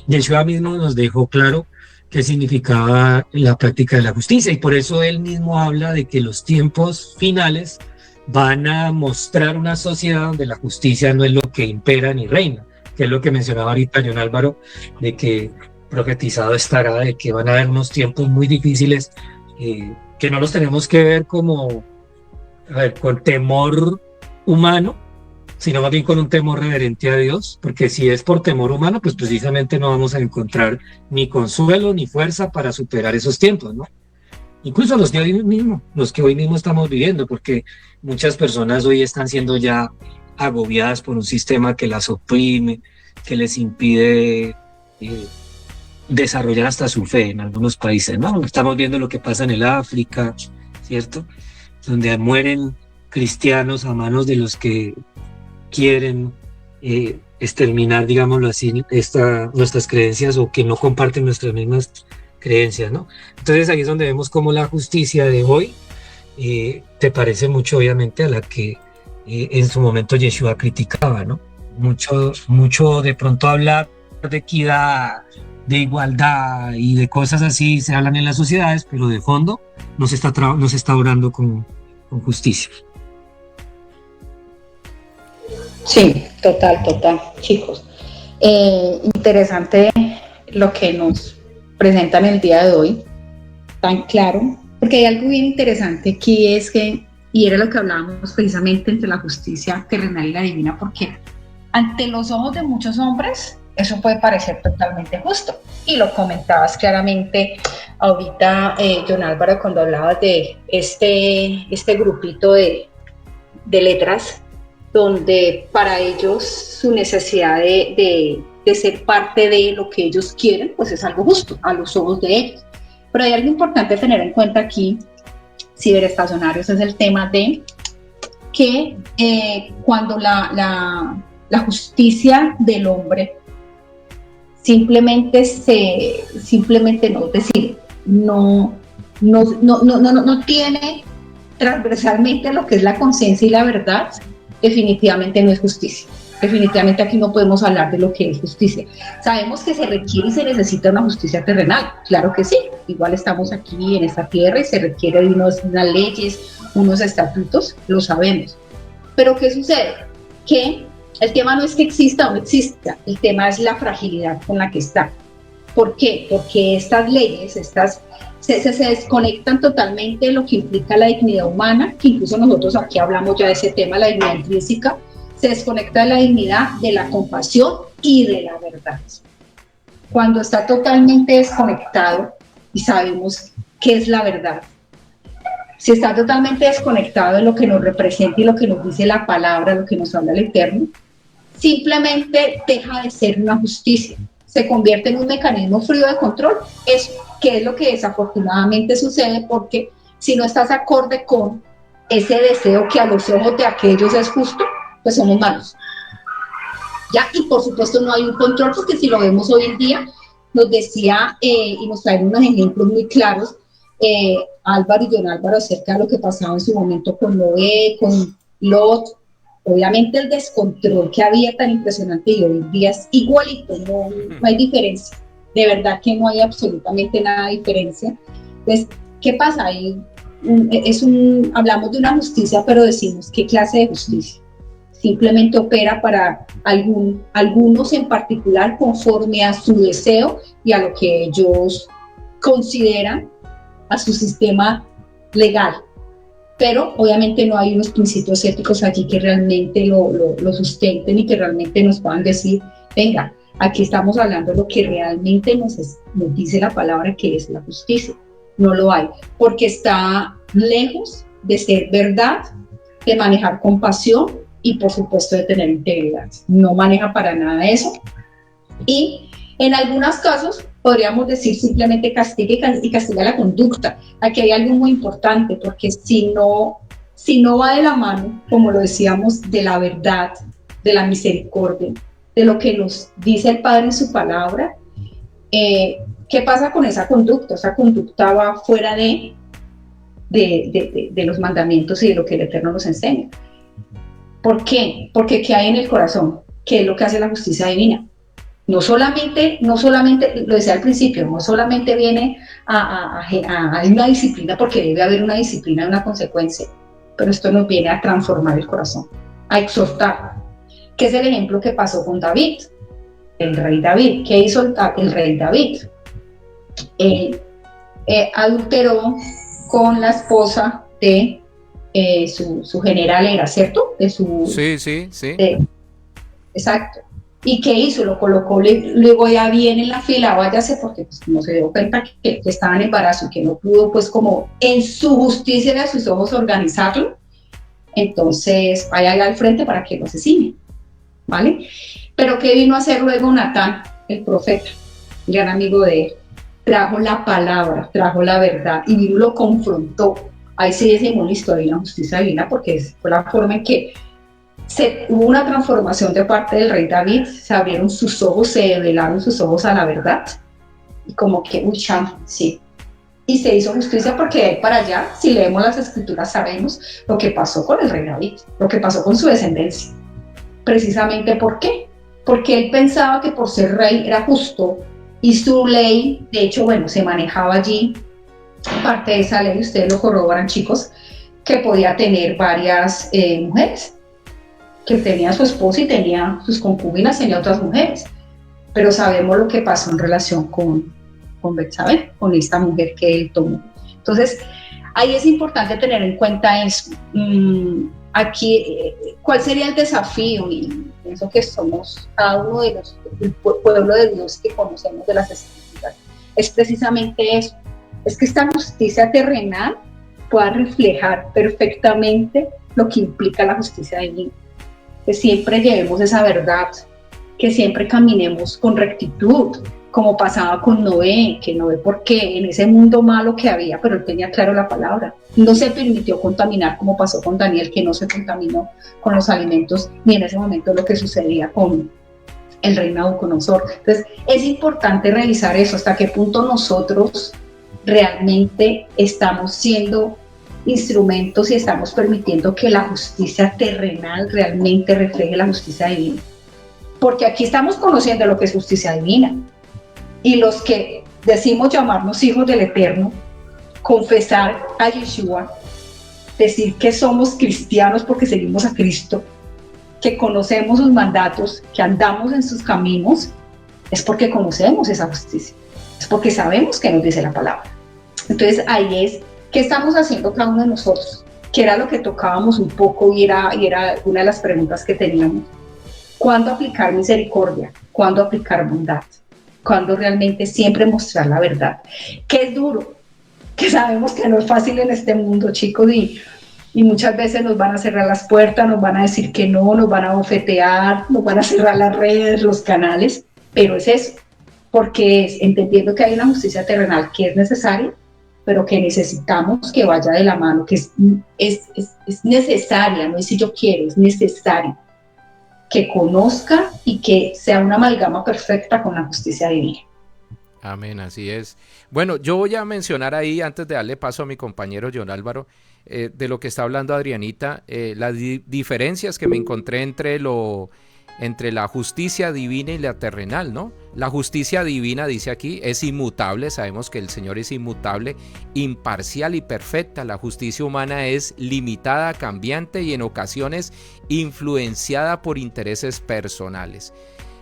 Yeshua mismo nos dejó claro qué significaba la práctica de la justicia, y por eso él mismo habla de que los tiempos finales van a mostrar una sociedad donde la justicia no es lo que impera ni reina, que es lo que mencionaba ahorita John Álvaro, de que profetizado estará, de que van a haber unos tiempos muy difíciles, que no los tenemos que ver como, con temor humano, sino más bien con un temor reverente a Dios, porque si es por temor humano, pues precisamente no vamos a encontrar ni consuelo ni fuerza para superar esos tiempos, ¿no? Incluso los que hoy mismo estamos viviendo, porque muchas personas hoy están siendo ya agobiadas por un sistema que las oprime, que les impide desarrollar hasta su fe en algunos países, ¿no? Estamos viendo lo que pasa en el África, ¿cierto? Donde mueren cristianos a manos de los que quieren exterminar, digámoslo así, nuestras creencias, o que no comparten nuestras mismas creencias, ¿no? Entonces ahí es donde vemos cómo la justicia de hoy te parece mucho, obviamente, a la que en su momento Yeshua criticaba, ¿no? Mucho de pronto hablar de equidad, de igualdad y de cosas así se hablan en las sociedades, pero de fondo no se está orando con justicia. Sí, total, chicos. Interesante lo que nos presentan el día de hoy, tan claro, porque hay algo bien interesante aquí, es que, y era lo que hablábamos precisamente entre la justicia terrenal y la divina, porque ante los ojos de muchos hombres, eso puede parecer totalmente justo, y lo comentabas claramente ahorita, John Álvaro, cuando hablabas de este grupito de letras, donde para ellos su necesidad de ser parte de lo que ellos quieren, pues es algo justo a los ojos de ellos. Pero hay algo importante tener en cuenta aquí, ciberestacionarios, es el tema de que cuando la justicia del hombre simplemente no, es decir, no tiene transversalmente lo que es la conciencia y la verdad, definitivamente no es justicia. Definitivamente aquí no podemos hablar de lo que es justicia. Sabemos que se requiere y se necesita una justicia terrenal, claro que sí. Igual estamos aquí en esta tierra y se requiere de unas leyes, unos estatutos, lo sabemos. Pero ¿qué sucede? Que el tema no es que exista o no exista, el tema es la fragilidad con la que está. ¿Por qué? Porque estas leyes, se desconectan totalmente de lo que implica la dignidad humana, que incluso nosotros aquí hablamos ya de ese tema, la dignidad intrínseca, se desconecta de la dignidad, de la compasión y de la verdad. Cuando está totalmente desconectado, y sabemos qué es la verdad, si está totalmente desconectado de lo que nos representa y lo que nos dice la palabra, lo que nos habla el Eterno, simplemente deja de ser una justicia, se convierte en un mecanismo frío de control. Eso, que es lo que desafortunadamente sucede, porque si no estás acorde con ese deseo que a los ojos de aquellos es justo, pues somos malos. Ya, y por supuesto no hay un control, porque si lo vemos hoy en día, nos decía y nos traen unos ejemplos muy claros, Álvaro y John Álvaro, acerca de lo que pasaba en su momento con Noé, con Lot. Obviamente el descontrol que había tan impresionante, y hoy en día es igualito, no hay diferencia, de verdad que no hay absolutamente nada de diferencia. Entonces, ¿qué pasa? Hablamos de una justicia, pero decimos, ¿qué clase de justicia? Simplemente opera para algunos en particular conforme a su deseo y a lo que ellos consideran, a su sistema legal. Pero obviamente no hay unos principios éticos allí que realmente lo sustenten y que realmente nos puedan decir, venga, aquí estamos hablando de lo que realmente nos dice la palabra, que es la justicia. No lo hay, porque está lejos de ser verdad, de manejar compasión y por supuesto de tener integridad. No maneja para nada eso. Y en algunos casos podríamos decir simplemente castiga y castiga la conducta. Aquí hay algo muy importante, porque si no va de la mano, como lo decíamos, de la verdad, de la misericordia, de lo que nos dice el Padre en su palabra, ¿qué pasa con esa conducta? Esa conducta va fuera de los mandamientos y de lo que el Eterno nos enseña. ¿Por qué? Porque ¿qué hay en el corazón? ¿Qué es lo que hace la justicia divina? No solamente, lo decía al principio, no solamente viene a una disciplina, porque debe haber una disciplina y una consecuencia, pero esto nos viene a transformar el corazón, a exhortar, que es el ejemplo que pasó con David, el rey David. ¿Qué hizo el rey David? Adulteró con la esposa de su general, era, ¿cierto? Sí. Exacto. ¿Y qué hizo? Lo colocó luego ya bien en la fila, váyase, porque pues, como se dio cuenta que estaba en embarazo y que no pudo, pues como en su justicia y a sus ojos organizarlo, entonces vaya al frente para que lo asesine, ¿vale? Pero ¿qué vino a hacer luego Natán, el profeta, gran amigo de él? Trajo la palabra, trajo la verdad y lo confrontó. Ahí sí decimos la historia de la justicia divina, porque fue la forma en que hubo una transformación de parte del rey David, se abrieron sus ojos, se develaron sus ojos a la verdad, y como que, sí, y se hizo justicia, porque de ahí para allá, si leemos las escrituras, sabemos lo que pasó con el rey David, lo que pasó con su descendencia. Precisamente, ¿por qué? Porque él pensaba que por ser rey era justo, y su ley, de hecho, bueno, se manejaba allí, parte de esa ley, ustedes lo corroboran, chicos, que podía tener varias mujeres. que tenía a su esposa y tenía sus concubinas, tenía otras mujeres, pero sabemos lo que pasó en relación con Betsabé, con esta mujer que él tomó. Entonces, ahí es importante tener en cuenta eso. Aquí, ¿cuál sería el desafío? Y pienso que somos cada uno de los, el pueblo de Dios que conocemos de las Escrituras, es precisamente eso, es que esta justicia terrenal pueda reflejar perfectamente lo que implica la justicia divina, que siempre llevemos esa verdad, que siempre caminemos con rectitud, como pasaba con Noé, que Noé, porque en ese mundo malo que había, pero él tenía claro la palabra, no se permitió contaminar, como pasó con Daniel, que no se contaminó con los alimentos, ni en ese momento lo que sucedía con el rey Nabucodonosor. Entonces, es importante revisar eso, hasta qué punto nosotros realmente estamos siendo instrumentos y estamos permitiendo que la justicia terrenal realmente refleje la justicia divina. Porque aquí estamos conociendo lo que es justicia divina. Y los que decimos llamarnos hijos del Eterno, confesar a Yeshua, decir que somos cristianos porque seguimos a Cristo, que conocemos sus mandatos, que andamos en sus caminos, es porque conocemos esa justicia, es porque sabemos que nos dice la palabra. Entonces ahí es, ¿qué estamos haciendo cada uno de nosotros? Que era lo que tocábamos un poco y era una de las preguntas que teníamos. ¿Cuándo aplicar misericordia? ¿Cuándo aplicar bondad? ¿Cuándo realmente siempre mostrar la verdad? Que es duro, que sabemos que no es fácil en este mundo, chicos, y muchas veces nos van a cerrar las puertas, nos van a decir que no, nos van a bofetear, nos van a cerrar las redes, los canales, pero es eso, porque es entendiendo que hay una justicia terrenal que es necesaria, pero que necesitamos que vaya de la mano, que es necesaria, no es si yo quiero, es necesario que conozca y que sea una amalgama perfecta con la justicia divina. Amén, así es. Bueno, yo voy a mencionar ahí, antes de darle paso a mi compañero John Álvaro, de lo que está hablando Adrianita, las diferencias que me encontré entre la justicia divina y la terrenal, ¿no? La justicia divina, dice aquí, es inmutable, sabemos que el Señor es inmutable, imparcial y perfecta. La justicia humana es limitada, cambiante y en ocasiones influenciada por intereses personales.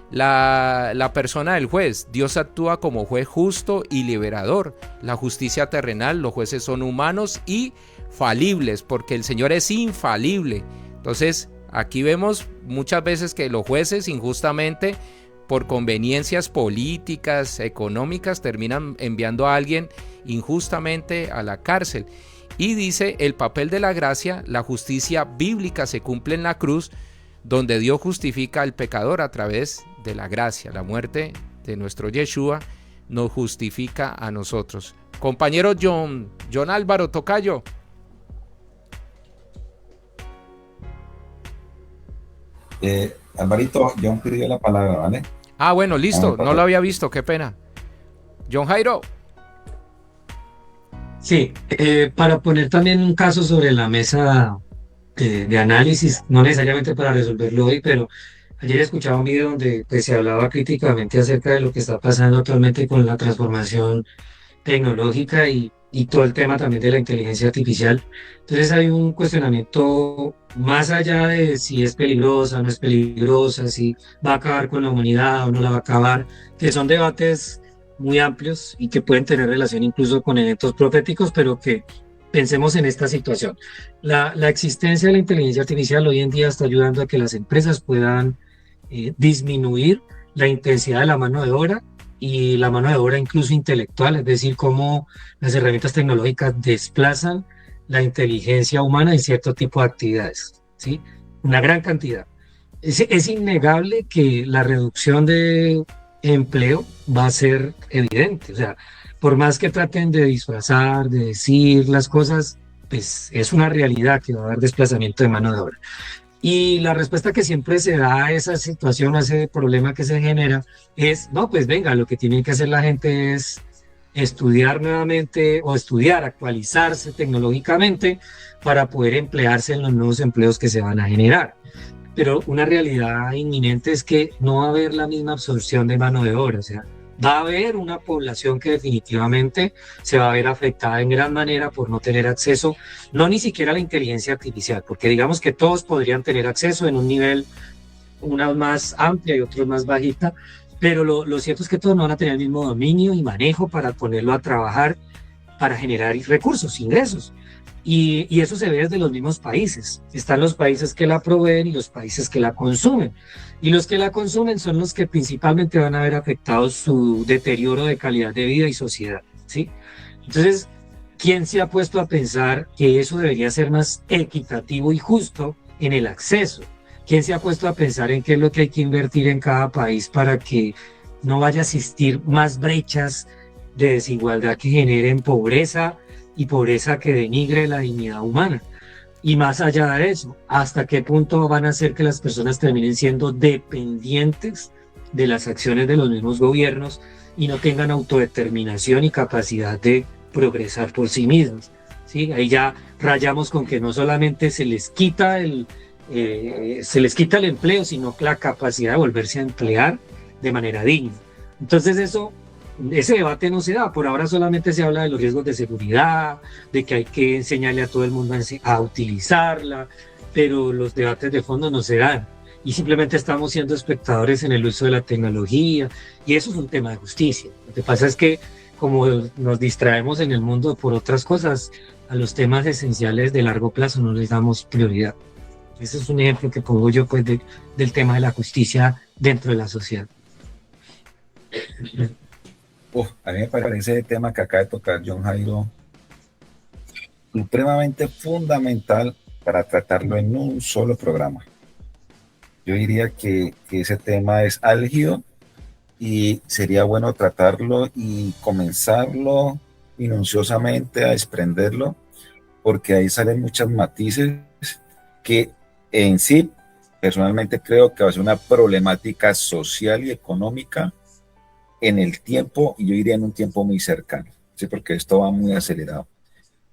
La persona del juez, Dios actúa como juez justo y liberador. La justicia terrenal, los jueces son humanos y falibles, porque el Señor es infalible. Entonces, aquí vemos muchas veces que los jueces injustamente, por conveniencias políticas, económicas, terminan enviando a alguien injustamente a la cárcel. Y dice, el papel de la gracia, la justicia bíblica se cumple en la cruz, donde Dios justifica al pecador a través de la gracia. La muerte de nuestro Yeshua nos justifica a nosotros. Compañero John Álvaro, tocayo. Alvarito, John pidió la palabra, ¿vale? Ah, bueno, listo, no lo había visto, qué pena. John Jairo. Sí, para poner también un caso sobre la mesa de análisis, no necesariamente para resolverlo hoy, pero ayer escuchaba un video donde pues, se hablaba críticamente acerca de lo que está pasando actualmente con la transformación tecnológica y todo el tema también de la inteligencia artificial. Entonces hay un cuestionamiento más allá de si es peligrosa o no es peligrosa, si va a acabar con la humanidad o no la va a acabar, que son debates muy amplios y que pueden tener relación incluso con eventos proféticos, pero que pensemos en esta situación. La existencia de la inteligencia artificial hoy en día está ayudando a que las empresas puedan disminuir la intensidad de la mano de obra y la mano de obra incluso intelectual, es decir, cómo las herramientas tecnológicas desplazan la inteligencia humana en cierto tipo de actividades, ¿sí? Una gran cantidad. Es innegable que la reducción de empleo va a ser evidente, o sea, por más que traten de disfrazar, de decir las cosas, pues es una realidad que va a haber desplazamiento de mano de obra. Y la respuesta que siempre se da a esa situación, a ese problema que se genera, es, no, pues venga, lo que tiene que hacer la gente es estudiar nuevamente o estudiar, actualizarse tecnológicamente para poder emplearse en los nuevos empleos que se van a generar. Pero una realidad inminente es que no va a haber la misma absorción de mano de obra, o sea, Va a haber una población que definitivamente se va a ver afectada en gran manera por no tener acceso, no ni siquiera a la inteligencia artificial, porque digamos que todos podrían tener acceso en un nivel, una más amplia y otros más bajita, pero lo cierto es que todos no van a tener el mismo dominio y manejo para ponerlo a trabajar, para generar recursos, ingresos. Y eso se ve desde los mismos países. Están los países que la proveen y los países que la consumen. Y los que la consumen son los que principalmente van a ver afectados su deterioro de calidad de vida y sociedad, ¿sí? Entonces, ¿quién se ha puesto a pensar que eso debería ser más equitativo y justo en el acceso? ¿Quién se ha puesto a pensar en qué es lo que hay que invertir en cada país para que no vaya a existir más brechas de desigualdad que generen pobreza y pobreza que denigre la dignidad humana? Y más allá de eso, ¿hasta qué punto van a hacer que las personas terminen siendo dependientes de las acciones de los mismos gobiernos y no tengan autodeterminación y capacidad de progresar por sí mismos? ¿Sí? Ahí ya rayamos con que no solamente se les quita el empleo, sino la capacidad de volverse a emplear de manera digna. Entonces ese debate no se da. Por ahora solamente se habla de los riesgos de seguridad, de que hay que enseñarle a todo el mundo a utilizarla, pero los debates de fondo no se dan. Y simplemente estamos siendo espectadores en el uso de la tecnología, y eso es un tema de justicia. Lo que pasa es que como nos distraemos en el mundo por otras cosas, a los temas esenciales de largo plazo no les damos prioridad. Ese es un ejemplo que pongo yo pues del tema de la justicia dentro de la sociedad. A mí me parece el tema que acaba de tocar John Jairo supremamente fundamental para tratarlo en un solo programa. Yo diría que ese tema es álgido y sería bueno tratarlo y comenzarlo minuciosamente a desprenderlo, porque ahí salen muchos matices que en sí, personalmente creo que va a ser una problemática social y económica en el tiempo, y yo diría en un tiempo muy cercano, ¿sí? Porque esto va muy acelerado.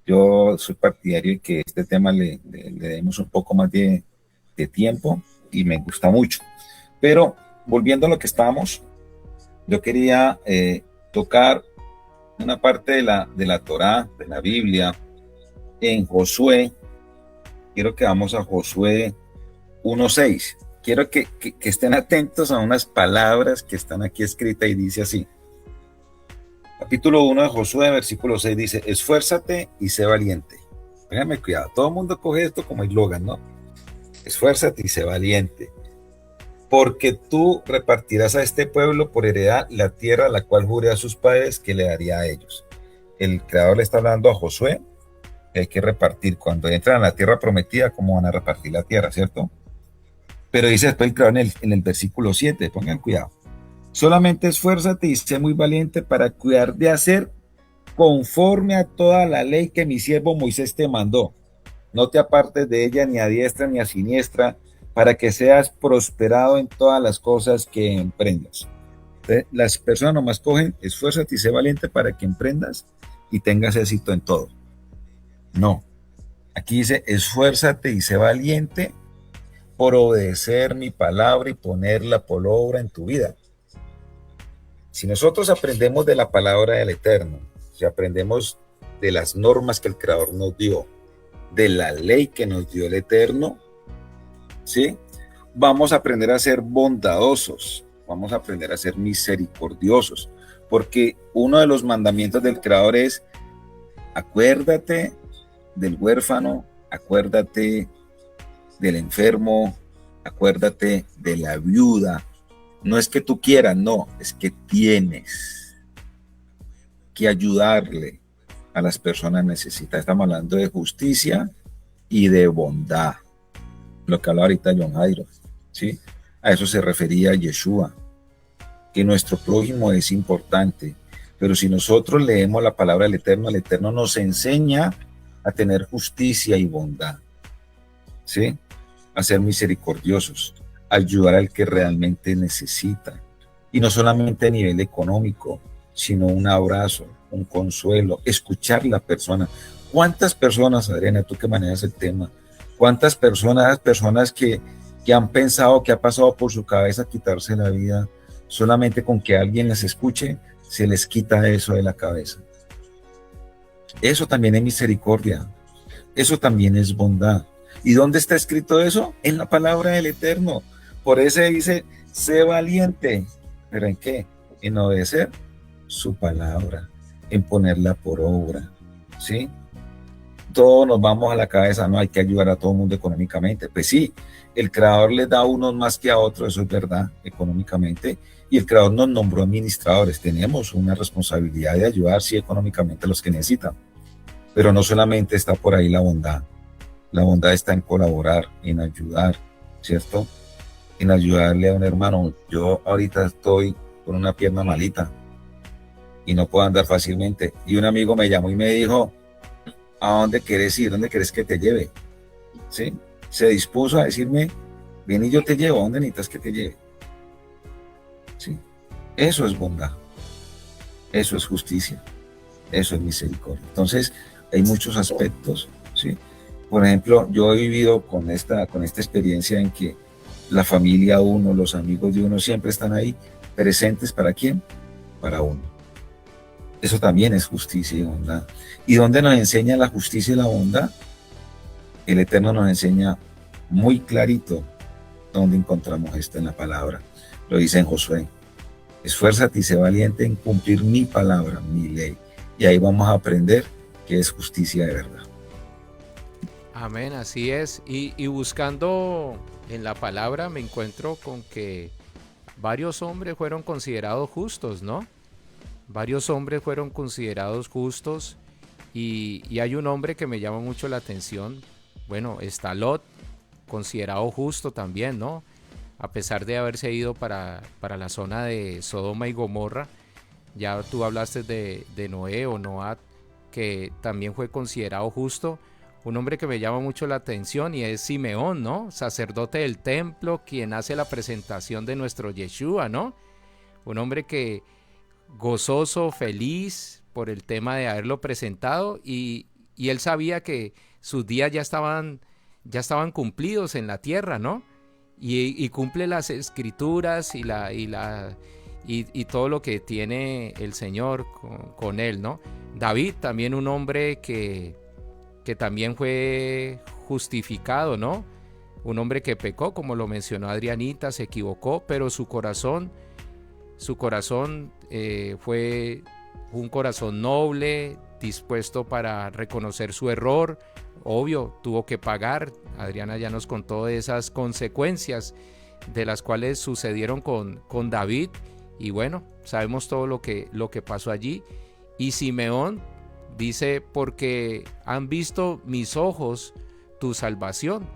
Yo soy partidario de que este tema le demos un poco más de tiempo y me gusta mucho. Pero volviendo a lo que estábamos, yo quería tocar una parte de la Torá, de la Biblia, en Josué. Quiero que vamos a Josué 1:6. Quiero que estén atentos a unas palabras que están aquí escritas y dice así. Capítulo 1 de Josué, versículo 6 dice: esfuérzate y sé valiente. Pónganme cuidado, todo el mundo coge esto como eslogan, ¿no? Esfuérzate y sé valiente, porque tú repartirás a este pueblo por heredad la tierra a la cual juré a sus padres que le daría a ellos. El Creador le está hablando a Josué que hay que repartir. Cuando entran a la tierra prometida, ¿cómo van a repartir la tierra, cierto? Pero dice después el Creador en el versículo 7, pongan cuidado. Solamente esfuérzate y sé muy valiente para cuidar de hacer conforme a toda la ley que mi siervo Moisés te mandó. No te apartes de ella ni a diestra ni a siniestra, para que seas prosperado en todas las cosas que emprendas. Entonces, las personas nomás cogen, esfuérzate y sé valiente para que emprendas y tengas éxito en todo. No, aquí dice, esfuérzate y sé valiente por obedecer mi palabra y ponerla por obra en tu vida. Si nosotros aprendemos de la palabra del Eterno, si aprendemos de las normas que el Creador nos dio, de la ley que nos dio el Eterno, ¿sí? Vamos a aprender a ser bondadosos, vamos a aprender a ser misericordiosos, porque uno de los mandamientos del Creador es: acuérdate del huérfano, acuérdate del enfermo, acuérdate de la viuda. No es que tú quieras, no, es que tienes que ayudarle a las personas necesitadas. Estamos hablando de justicia y de bondad, lo que hablaba ahorita John Jairo, ¿sí? A eso se refería Yeshua, que nuestro prójimo es importante, pero si nosotros leemos la palabra del Eterno, el Eterno nos enseña a tener justicia y bondad, ¿sí? A ser misericordiosos, a ayudar al que realmente necesita, y no solamente a nivel económico, sino un abrazo, un consuelo, escuchar a la persona. ¿Cuántas personas, Adriana, tú que manejas el tema, cuántas personas que han pensado, que ha pasado por su cabeza quitarse la vida, Solamente con que alguien les escuche, se les quita eso de la cabeza. Eso también es misericordia. Eso también es bondad. ¿Y dónde está escrito eso? En la palabra del Eterno. Por eso dice, sé valiente. ¿Pero en qué? En obedecer su palabra, en ponerla por obra. ¿Sí? Todos nos vamos a la cabeza, no hay que ayudar a todo el mundo económicamente. Pues sí, el Creador les da a unos más que a otros, eso es verdad, económicamente. Y el Creador nos nombró administradores. Tenemos una responsabilidad de ayudar, sí, económicamente a los que necesitan. Pero no solamente está por ahí la bondad. La bondad está en colaborar, en ayudar, ¿cierto? En ayudarle a un hermano. Yo ahorita estoy con una pierna malita y no puedo andar fácilmente. Y un amigo me llamó y me dijo, ¿a dónde quieres ir? ¿Dónde quieres que te lleve? ¿Sí? Se dispuso a decirme, ven y yo te llevo. ¿A dónde necesitas que te lleve? ¿Sí? Eso es bondad. Eso es justicia. Eso es misericordia. Entonces, hay muchos aspectos, ¿sí? Por ejemplo, yo he vivido con esta experiencia en que la familia uno, los amigos de uno siempre están ahí presentes. ¿Para quién? Para uno. Eso también es justicia y bondad. ¿Y dónde nos enseña la justicia y la bondad? El Eterno nos enseña muy clarito dónde encontramos esto en la palabra. Lo dice en Josué. Esfuérzate y sé valiente en cumplir mi palabra, mi ley. Y ahí vamos a aprender qué es justicia de verdad. Amén, así es. Y buscando en la palabra me encuentro con que varios hombres fueron considerados justos, ¿no? Varios hombres fueron considerados justos y hay un hombre que me llama mucho la atención. Bueno, está Lot, considerado justo también, ¿no? A pesar de haberse ido para la zona de Sodoma y Gomorra. Ya tú hablaste de Noé o Noad, que también fue considerado justo. Un hombre que me llama mucho la atención y es Simeón, ¿no? Sacerdote del templo, quien hace la presentación de nuestro Yeshua, ¿no? Un hombre que gozoso, feliz por el tema de haberlo presentado y él sabía que sus días ya estaban cumplidos en la tierra, ¿no? Y cumple las escrituras y todo lo que tiene el Señor con él, ¿no? David, también un hombre que también fue justificado, ¿no? Un hombre que pecó, como lo mencionó Adrianita, se equivocó, pero su corazón fue un corazón noble, dispuesto para reconocer su error. Obvio, tuvo que pagar. Adriana ya nos contó de esas consecuencias de las cuales sucedieron con David. Y bueno, sabemos todo lo que pasó allí. Y Simeón dice, porque han visto mis ojos tu salvación.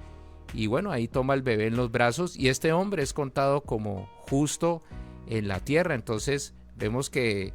Y bueno, ahí toma el bebé en los brazos y este hombre es contado como justo en la tierra. Entonces vemos que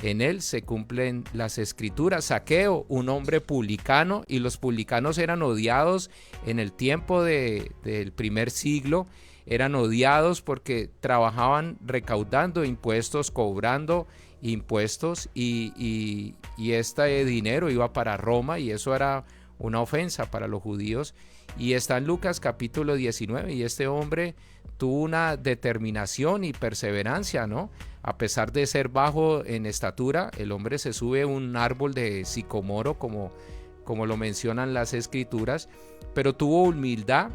en él se cumplen las escrituras. Zaqueo, un hombre publicano, y los publicanos eran odiados en el tiempo del primer siglo. Eran odiados porque trabajaban recaudando impuestos, cobrando impuestos y este dinero iba para Roma y eso era una ofensa para los judíos. Y está en Lucas capítulo 19 y este hombre tuvo una determinación y perseverancia, ¿no? A pesar de ser bajo en estatura, el hombre se sube a un árbol de sicomoro como lo mencionan las escrituras, pero tuvo humildad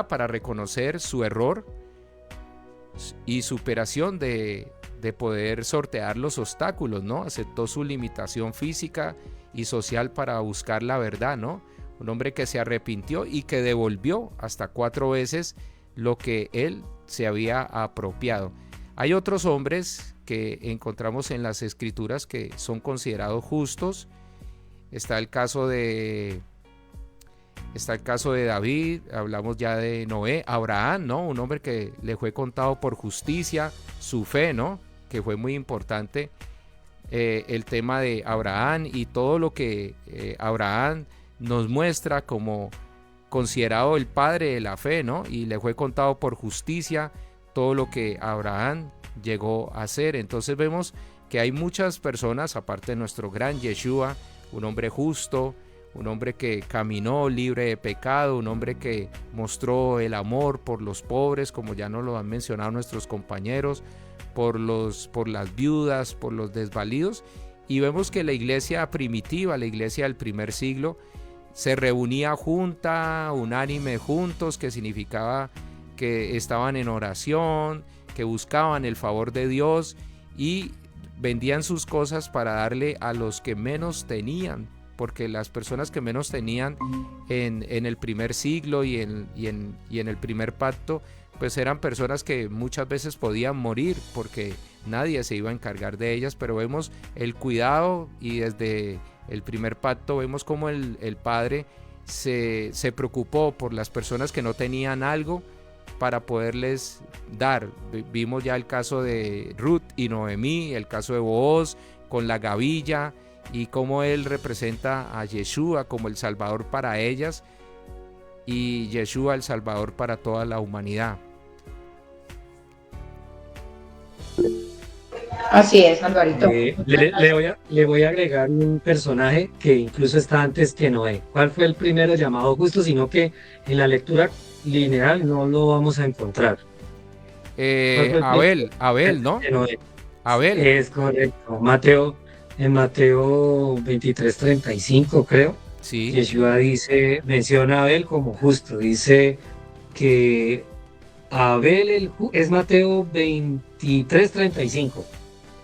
para reconocer su error y superación de poder sortear los obstáculos, ¿no? Aceptó su limitación física y social para buscar la verdad, ¿no? Un hombre que se arrepintió y que devolvió hasta 4 veces lo que él se había apropiado. Hay otros hombres que encontramos en las escrituras que son considerados justos. Está el caso de David, hablamos ya de Noé, Abraham, ¿no? Un hombre que le fue contado por justicia, su fe, ¿no? Que fue muy importante. El tema de Abraham y todo lo que Abraham nos muestra como considerado el padre de la fe, ¿no? Y le fue contado por justicia todo lo que Abraham llegó a hacer. Entonces vemos que hay muchas personas, aparte de nuestro gran Yeshua, un hombre justo, un hombre que caminó libre de pecado, un hombre que mostró el amor por los pobres, como ya nos lo han mencionado nuestros compañeros, por las viudas, por los desvalidos. Y vemos que la iglesia primitiva, la iglesia del primer siglo, se reunía junta, unánime, juntos, que significaba que estaban en oración, que buscaban el favor de Dios y vendían sus cosas para darle a los que menos tenían, porque las personas que menos tenían en el primer siglo y en el primer pacto, pues eran personas que muchas veces podían morir porque nadie se iba a encargar de ellas, pero vemos el cuidado, y desde el primer pacto vemos cómo el Padre se preocupó por las personas que no tenían algo para poderles dar. Vimos ya el caso de Ruth y Noemí, el caso de Booz con la gavilla, y cómo él representa a Yeshua como el Salvador para ellas, y Yeshua el Salvador para toda la humanidad. Así es, Alvarito. Le voy a agregar un personaje que incluso está antes que Noé. ¿Cuál fue el primero llamado justo? Sino que en la lectura lineal no lo vamos a encontrar. Abel, ¿no? Abel. Es correcto. En Mateo 23:35, creo. Sí. Yeshua menciona a Abel como justo. Dice que Abel es Mateo 23:35,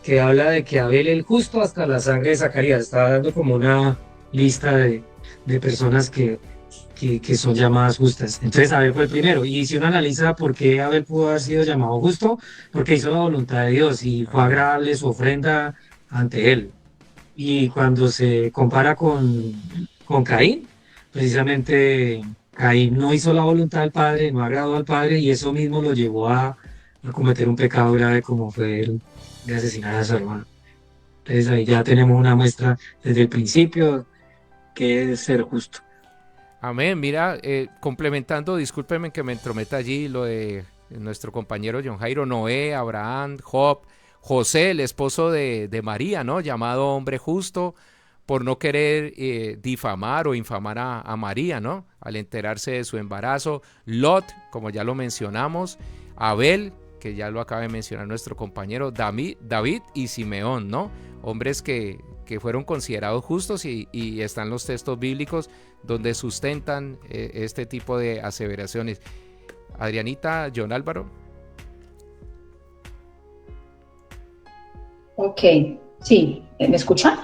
que habla de que Abel el justo hasta la sangre de Zacarías. Estaba dando como una lista de personas que son llamadas justas. Entonces Abel fue el primero. Y si uno analiza por qué Abel pudo haber sido llamado justo, porque hizo la voluntad de Dios y fue agradable su ofrenda ante él. Y cuando se compara con Caín, precisamente Caín no hizo la voluntad del Padre, no agradó al Padre, y eso mismo lo llevó a cometer un pecado grave como fue el de asesinar a su hermano. Entonces ahí ya tenemos una muestra desde el principio que es ser justo. Amén. Mira, complementando, discúlpeme que me entrometa allí, lo de nuestro compañero John Jairo, Noé, Abraham, Job, José, el esposo de María, ¿no? Llamado hombre justo por no querer difamar o infamar a María, ¿no? Al enterarse de su embarazo. Lot, como ya lo mencionamos. Abel, que ya lo acaba de mencionar nuestro compañero. David y Simeón, ¿no? Hombres que fueron considerados justos, y están los textos bíblicos donde sustentan este tipo de aseveraciones. Adrianita, John Álvaro. Ok, sí, ¿me escuchan?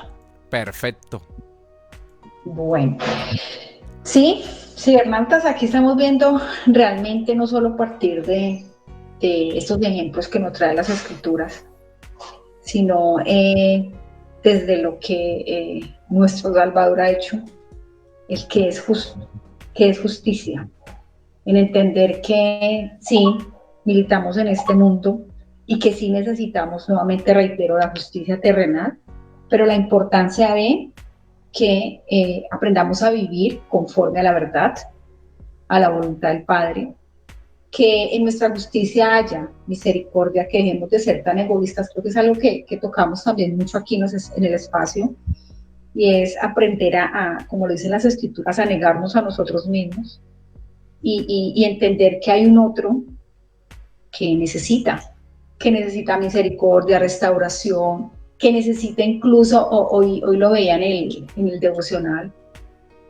Perfecto. Bueno, sí, hermanitas, aquí estamos viendo realmente no solo a partir de estos ejemplos que nos traen las Escrituras, sino desde lo que nuestro Salvador ha hecho, el que es justo, que es justicia, en entender que sí, militamos en este mundo y que sí necesitamos, nuevamente reitero, la justicia terrenal, pero la importancia de que aprendamos a vivir conforme a la verdad, a la voluntad del Padre, que en nuestra justicia haya misericordia, que dejemos de ser tan egoístas. Creo que es algo que tocamos también mucho aquí en el espacio, y es aprender como lo dicen las Escrituras, a negarnos a nosotros mismos y entender que hay un otro que necesita misericordia, restauración, que necesita incluso, hoy lo veía en el devocional,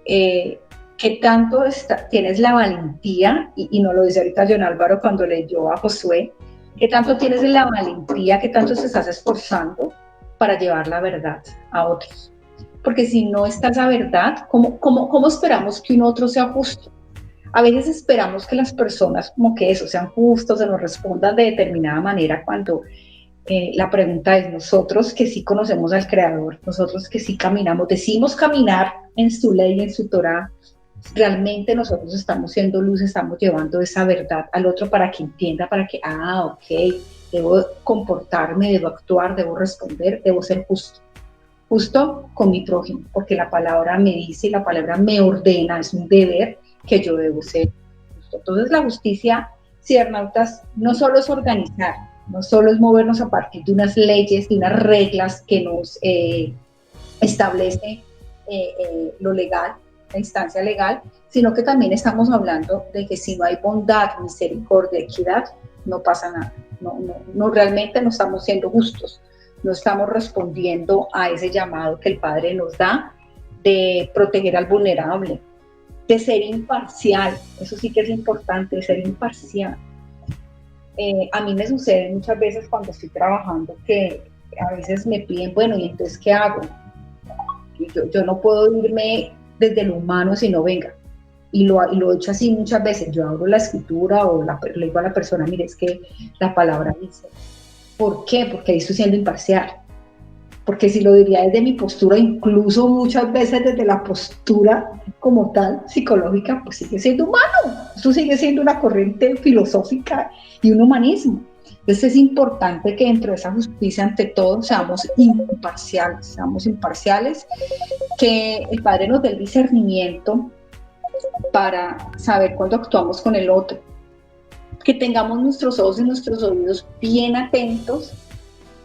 que tanto tienes la valentía, y no lo dice ahorita John Álvaro cuando leyó a Josué, que tanto tienes la valentía, que tanto te estás esforzando para llevar la verdad a otros. Porque si no está esa verdad, ¿cómo esperamos que un otro sea justo? A veces esperamos que las personas como que eso sean justos, se nos respondan de determinada manera, cuando la pregunta es: nosotros que sí conocemos al Creador, nosotros que sí caminamos, decimos caminar en su ley, en su Torá, realmente nosotros estamos siendo luz, estamos llevando esa verdad al otro para que entienda, para que, ok, debo comportarme, debo actuar, debo responder, debo ser justo con mi prójimo, porque la palabra me dice, la palabra me ordena, es un deber que yo debo ser justo. Entonces la justicia, cibernautas, no solo es organizar, no solo es movernos a partir de unas leyes, de unas reglas que nos establece lo legal, esta instancia legal, sino que también estamos hablando de que si no hay bondad, misericordia, equidad, no pasa nada. No realmente no estamos siendo justos, no estamos respondiendo a ese llamado que el Padre nos da de proteger al vulnerable, de ser imparcial. Eso sí que es importante, de ser imparcial. A mí me sucede muchas veces cuando estoy trabajando que a veces me piden, bueno, ¿y entonces qué hago? Yo no puedo irme desde lo humano, sino venga. Y lo he hecho así muchas veces. Yo abro la escritura o le digo a la persona, mire, es que la palabra dice. ¿Por qué? Porque ahí estoy siendo imparcial. Porque si lo diría desde mi postura, incluso muchas veces desde la postura como tal, psicológica, pues sigue siendo humano. Eso sigue siendo una corriente filosófica y un humanismo. Entonces es importante que dentro de esa justicia, ante todo, seamos imparciales, que el Padre nos dé el discernimiento para saber cuándo actuamos con el otro, que tengamos nuestros ojos y nuestros oídos bien atentos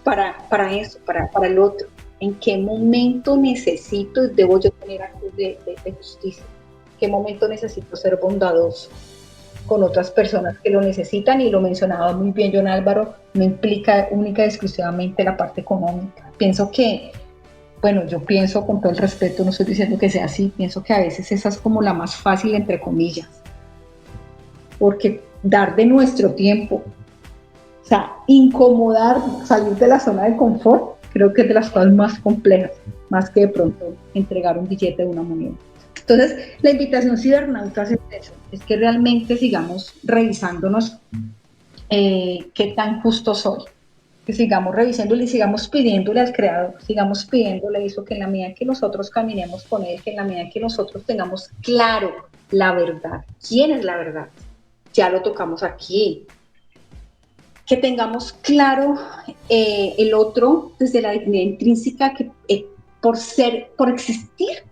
para eso, para el otro. ¿En qué momento necesito, debo yo tener actos de justicia? ¿En qué momento necesito ser bondadoso con otras personas que lo necesitan? Y lo mencionaba muy bien John Álvaro, no implica única y exclusivamente la parte económica. Pienso que, bueno, yo pienso con todo el respeto, no estoy diciendo que sea así, pienso que a veces esa es como la más fácil, entre comillas, porque dar de nuestro tiempo, o sea, incomodar, salir de la zona de confort, creo que es de las cosas más complejas, más que de pronto entregar un billete de una moneda. Entonces, la invitación cibernautas es eso, es que realmente sigamos revisándonos qué tan justo soy, que sigamos revisándole y sigamos pidiéndole al Creador, sigamos pidiéndole eso, que en la medida en que nosotros caminemos con Él, que en la medida en que nosotros tengamos claro la verdad, quién es la verdad, ya lo tocamos aquí, que tengamos claro el otro desde la dignidad intrínseca, que por existir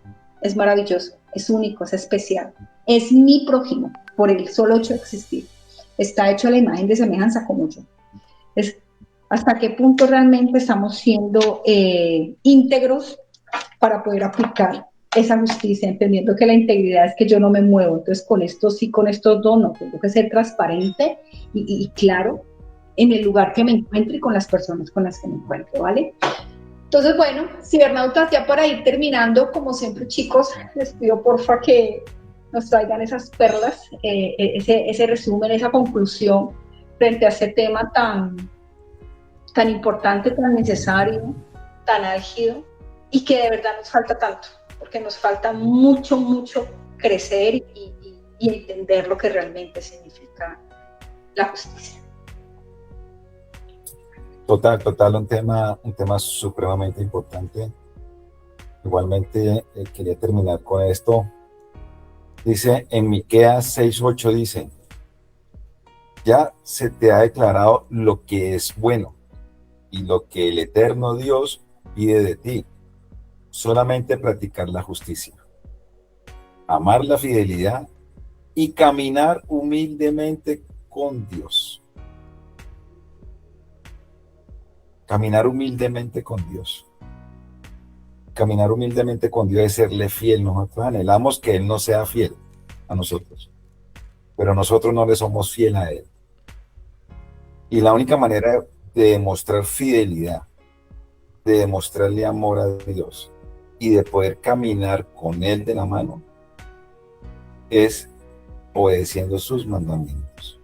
es maravilloso, es único, es especial, es mi prójimo por el solo hecho de existir, está hecho a la imagen de semejanza como yo. Es hasta qué punto realmente estamos siendo íntegros para poder aplicar esa justicia, entendiendo que la integridad es que yo no me muevo, entonces con esto sí, con estos dos no, tengo que ser transparente y claro en el lugar que me encuentre y con las personas con las que me encuentro, ¿vale? Entonces, bueno, cibernautas, ya para ir terminando, como siempre, chicos, les pido porfa que nos traigan esas perlas, ese resumen, esa conclusión frente a ese tema tan importante, tan necesario, tan álgido, y que de verdad nos falta tanto, porque nos falta mucho crecer y entender lo que realmente significa la justicia. Total, un tema supremamente importante. Igualmente, quería terminar con esto. Dice, en Miqueas 6:8 dice, ya se te ha declarado lo que es bueno y lo que el eterno Dios pide de ti, solamente practicar la justicia, amar la fidelidad y caminar humildemente con Dios. Caminar humildemente con Dios. Caminar humildemente con Dios es serle fiel. Nosotros anhelamos que Él no sea fiel a nosotros, pero nosotros no le somos fiel a Él. Y la única manera de demostrar fidelidad, de demostrarle amor a Dios y de poder caminar con Él de la mano es obedeciendo sus mandamientos.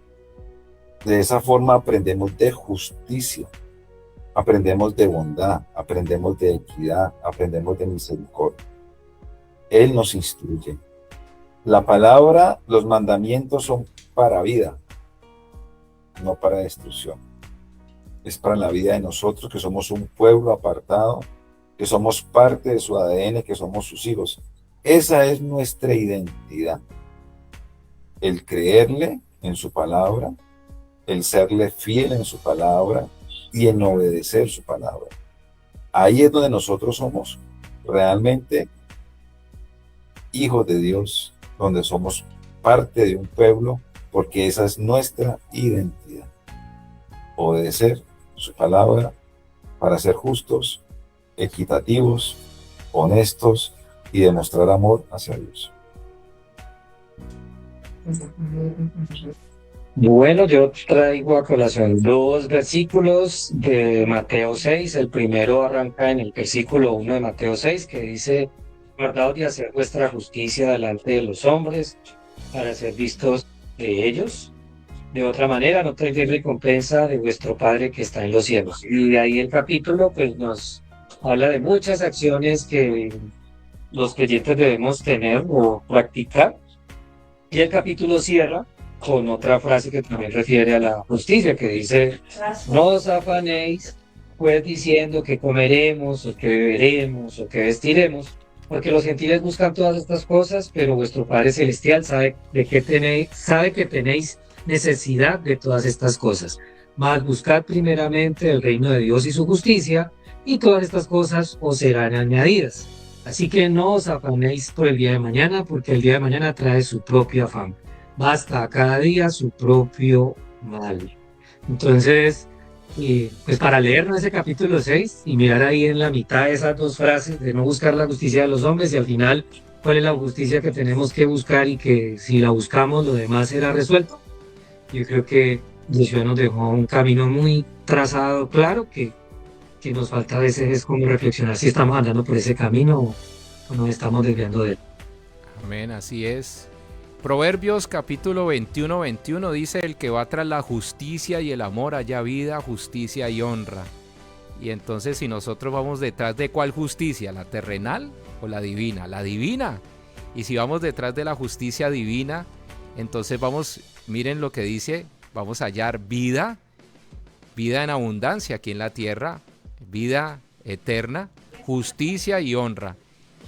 De esa forma aprendemos de justicia, aprendemos de bondad, aprendemos de equidad, aprendemos de misericordia. Él nos instruye. La palabra, los mandamientos son para vida, no para destrucción. Es para la vida de nosotros, que somos un pueblo apartado, que somos parte de su ADN, que somos sus hijos. Esa es nuestra identidad. El creerle en su palabra, el serle fiel en su palabra y en obedecer su palabra. Ahí es donde nosotros somos realmente hijos de Dios, donde somos parte de un pueblo, porque esa es nuestra identidad. Obedecer su palabra para ser justos, equitativos, honestos y demostrar amor hacia Dios. Bueno, yo traigo a colación dos versículos de Mateo 6. El primero arranca en el versículo 1 de Mateo 6, que dice: guardaos de hacer vuestra justicia delante de los hombres, para ser vistos de ellos. De otra manera, no tendréis recompensa de vuestro Padre que está en los cielos. Y de ahí el capítulo pues nos habla de muchas acciones que los creyentes debemos tener o practicar. Y el capítulo cierra con otra frase que también refiere a la justicia, que dice: no os afanéis pues diciendo que comeremos o que beberemos o que vestiremos, porque los gentiles buscan todas estas cosas, pero vuestro Padre Celestial sabe que tenéis necesidad de todas estas cosas. Mas buscad primeramente el reino de Dios y su justicia, y todas estas cosas os serán añadidas. Así que no os afanéis por el día de mañana, porque el día de mañana trae su propio afán. Basta a cada día su propio mal. Entonces, pues para leernos ese capítulo 6 y mirar ahí en la mitad esas dos frases de no buscar la justicia de los hombres, y al final cuál es la justicia que tenemos que buscar, y que si la buscamos lo demás será resuelto. Yo creo que Dios nos dejó un camino muy trazado, claro, que nos falta a veces es como reflexionar si estamos andando por ese camino o nos estamos desviando de él. Amén, así es. Proverbios capítulo 21 dice: el que va tras la justicia y el amor halla vida, justicia y honra. Y entonces, si nosotros vamos detrás de ¿cuál justicia? ¿La terrenal o la divina? La divina. Y si vamos detrás de la justicia divina, entonces miren lo que dice, vamos a hallar vida en abundancia aquí en la tierra, vida eterna, justicia y honra.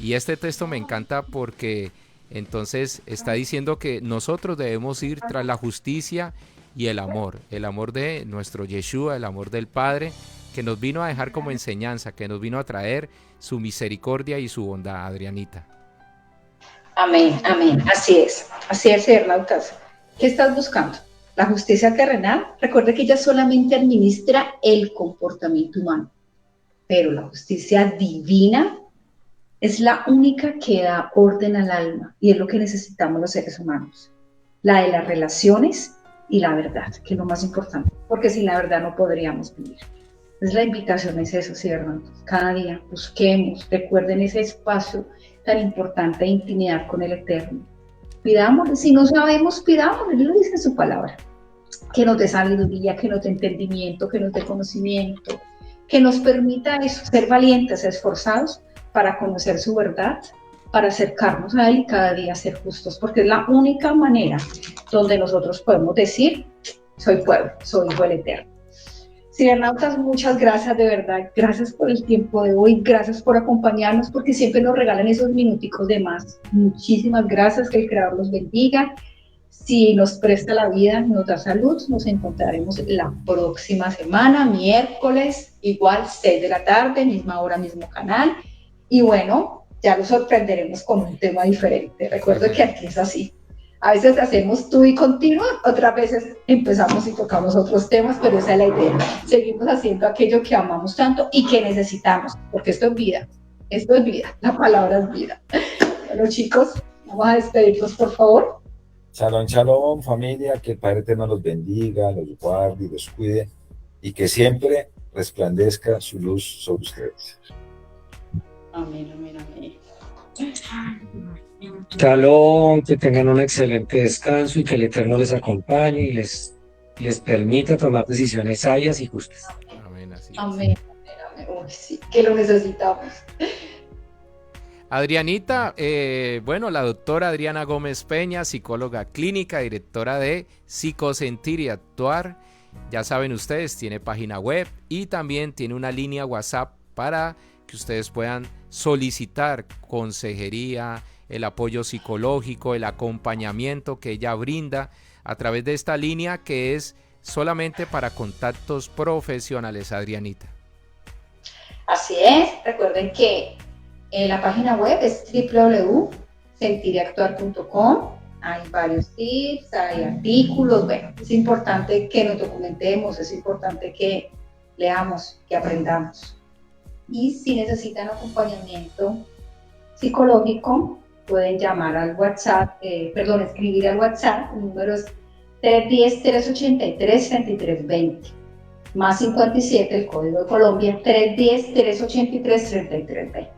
Y este texto me encanta porque entonces está diciendo que nosotros debemos ir tras la justicia y el amor de nuestro Yeshua, el amor del Padre, que nos vino a dejar como enseñanza, que nos vino a traer su misericordia y su bondad, Adrianita. Amén, amén, así es, Hernautas. ¿Qué estás buscando? La justicia terrenal. Recuerde que ella solamente administra el comportamiento humano, pero la justicia divina es la única que da orden al alma, y es lo que necesitamos los seres humanos. La de las relaciones y la verdad, que es lo más importante, porque sin la verdad no podríamos vivir. Entonces la invitación es eso, ¿sí, hermanos? Cada día busquemos, recuerden ese espacio tan importante de intimidad con el Eterno. Pidámosle, si no sabemos, pidámosle, Él lo dice en su palabra, que nos dé sabiduría, que nos dé entendimiento, que nos dé conocimiento, que nos permita eso, ser valientes, esforzados para conocer su verdad, para acercarnos a Él y cada día ser justos, porque es la única manera donde nosotros podemos decir: soy pueblo, soy hijo del Eterno. Cibernautas, muchas gracias, de verdad, gracias por el tiempo de hoy, gracias por acompañarnos, porque siempre nos regalan esos minuticos de más. Muchísimas gracias, que el Creador los bendiga. Si nos presta la vida, nos da salud, nos encontraremos la próxima semana, miércoles, igual 6 de la tarde, misma hora, mismo canal. Y bueno, ya los sorprenderemos con un tema diferente. Recuerdo que aquí es así. A veces hacemos tú y continuo, otras veces empezamos y tocamos otros temas, pero esa es la idea. Seguimos haciendo aquello que amamos tanto y que necesitamos, porque esto es vida, la palabra es vida. Bueno, chicos, vamos a despedirnos, por favor. Shalom, shalom, familia, que el Padre Eterno los bendiga, los guarde y los cuide, y que siempre resplandezca su luz sobre ustedes. Amén, amén, amén. Shalom, que tengan un excelente descanso y que el Eterno les acompañe y les permita tomar decisiones sabias y justas. Amén, así es. Amén, amén. Uy, sí, que lo necesitamos. Adrianita, bueno, la doctora Adriana Gómez Peña, psicóloga clínica, directora de Psicosentir y Actuar. Ya saben ustedes, tiene página web y también tiene una línea WhatsApp para que ustedes puedan solicitar consejería, el apoyo psicológico, el acompañamiento que ella brinda a través de esta línea, que es solamente para contactos profesionales, Adrianita. Así es, recuerden que la página web es www.sentiriactuar.com. Hay varios tips, hay artículos. Bueno, es importante que nos documentemos, es importante que leamos, que aprendamos. Y si necesitan acompañamiento psicológico, pueden llamar al WhatsApp, escribir al WhatsApp, el número es 310-383-3320, más 57, el código de Colombia, 310-383-3320.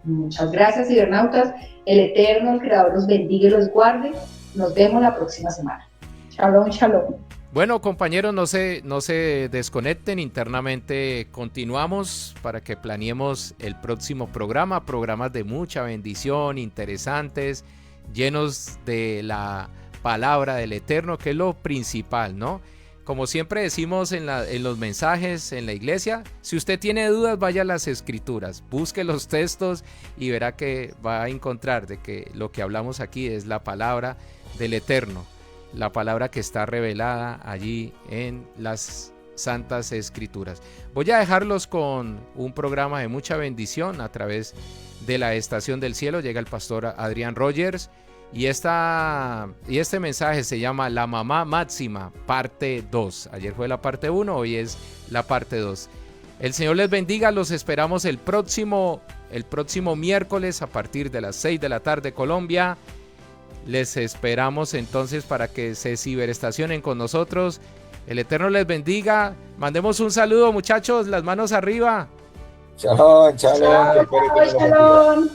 Muchas gracias, cibernautas. El Eterno, el Creador, los bendiga y los guarde. Nos vemos la próxima semana. Shalom, shalom. Bueno, compañeros, no se desconecten internamente. Continuamos para que planeemos el próximo programa. Programas de mucha bendición, interesantes, llenos de la palabra del Eterno, que es lo principal, ¿no? Como siempre decimos en los mensajes en la iglesia, si usted tiene dudas, vaya a las escrituras, busque los textos y verá que va a encontrar de que lo que hablamos aquí es la palabra del Eterno, la palabra que está revelada allí en las santas escrituras. Voy a dejarlos con un programa de mucha bendición a través de la Estación del Cielo. Llega el pastor Adrián Rogers. Y este mensaje se llama La Mamá Máxima, parte 2. Ayer fue la parte 1, hoy es la parte 2. El Señor les bendiga, los esperamos el próximo miércoles a partir de las 6 de la tarde Colombia. Les esperamos entonces para que se ciberestacionen con nosotros. El Eterno les bendiga. Mandemos un saludo, muchachos, las manos arriba. Shalom, shalom. Shalom.